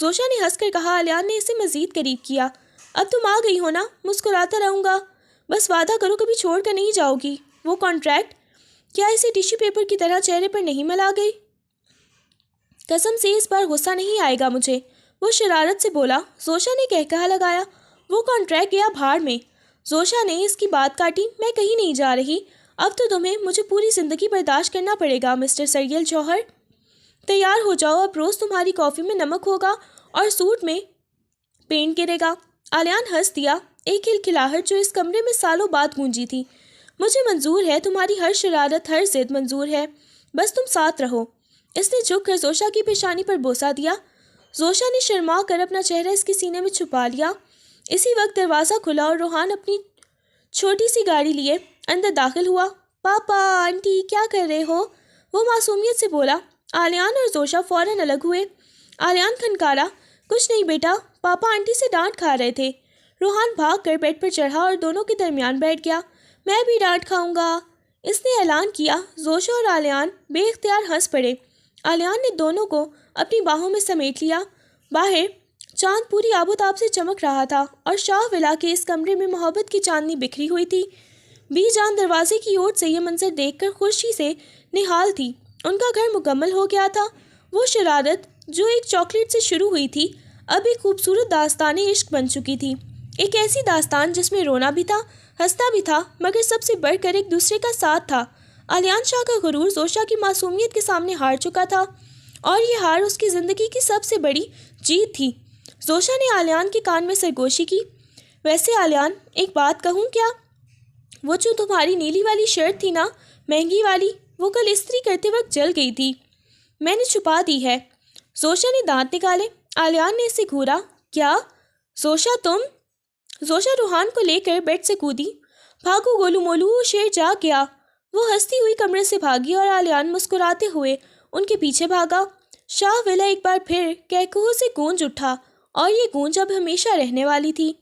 زوشا نے ہنس کر کہا۔ آلیان نے اسے مزید قریب کیا۔ اب تم آ گئی ہو نا، مسکراتا رہوں گا، بس وعدہ کرو کبھی چھوڑ کر نہیں جاؤ گی۔ وہ کانٹریکٹ، کیا اسے ٹیشو پیپر کی طرح چہرے پر نہیں ملا گئی؟ قسم سے اس بار غصہ نہیں آئے گا مجھے، وہ شرارت سے بولا۔ زوشا نے کہکہا لگایا۔ وہ کانٹریکٹ گیا بھاڑ میں۔ زوشا نے اس کی بات کاٹی۔ میں کہیں نہیں جا رہی، اب تو تمہیں مجھے پوری زندگی برداشت کرنا پڑے گا مسٹر سریل جوہر۔ تیار ہو جاؤ، اب روز تمہاری کافی میں نمک ہوگا اور سوٹ میں پینٹ گرے گا۔ آلیان ہنس دیا، ایک کھلکھلاہٹ جو اس کمرے میں سالوں بعد گونجی تھی۔ مجھے منظور ہے، تمہاری ہر شرارت، ہر ضد منظور ہے، بس تم ساتھ رہو۔ اس نے جھک کر زوشا کی پیشانی پر بوسہ دیا۔ زوشا نے شرما کر اپنا چہرہ اس کے سینے میں چھپا لیا۔ اسی وقت دروازہ کھلا اور روحان اپنی چھوٹی سی گاڑی لیے اندر داخل ہوا۔ پاپا، آنٹی، کیا کر رہے ہو؟ وہ معصومیت سے بولا۔ آلیان اور زوشا فوراً الگ ہوئے۔ آلیان کھنکارا۔ کچھ نہیں بیٹا، پاپا آنٹی سے ڈانٹ کھا رہے تھے۔ روحان بھاگ کر بیڈ پر چڑھا اور دونوں کے درمیان بیٹھ گیا۔ میں بھی ڈانٹ کھاؤں گا، اس نے اعلان کیا۔ زوشا اور آلیان بے اختیار ہنس پڑے۔ آلیان نے دونوں کو اپنی باہوں میں سمیٹ لیا۔ باہر چاند پوری آب و تاب سے چمک رہا تھا اور شاہ ولا کے اس کمرے میں محبت کی چاندنی بکھری ہوئی تھی۔ بی جان دروازے کی اوٹ سے یہ منظر دیکھ کر خوشی سے نہال تھی۔ ان کا گھر مکمل ہو گیا تھا۔ وہ شرارت جو ایک چاکلیٹ سے شروع ہوئی تھی اب ایک خوبصورت داستان عشق بن چکی تھی۔ ایک ایسی داستان جس میں رونا بھی تھا، ہنسنا بھی تھا، مگر سب سے بڑھ کر ایک دوسرے کا ساتھ تھا۔ آلیان شاہ کا غرور زوشا کی معصومیت کے سامنے ہار چکا تھا اور یہ ہار اس کی زندگی کی سب سے بڑی جیت تھی۔ زوشا نے آلیان کے کان میں سرگوشی کی۔ ویسے آلیان، ایک بات کہوں کیا؟ وہ جو تمہاری نیلی والی شرٹ تھی نا، مہنگی والی، وہ کل استری کرتے وقت جل گئی تھی، میں نے چھپا دی ہے۔ زوشا نے دانت نکالے۔ آلیان نے اسے گھورا۔ کیا؟ زوشا تم؟ زوشا روحان کو لے کر بیڈ سے کودی۔ بھاگو گولو مولو، شیر جاگ گیا۔ وہ ہنستی ہوئی کمرے سے بھاگی اور آلیان مسکراتے ہوئے ان کے پیچھے بھاگا۔ شاہ ولا ایک بار پھر کہکہوں سے گونج اٹھا اور یہ گونج اب ہمیشہ رہنے والی تھی۔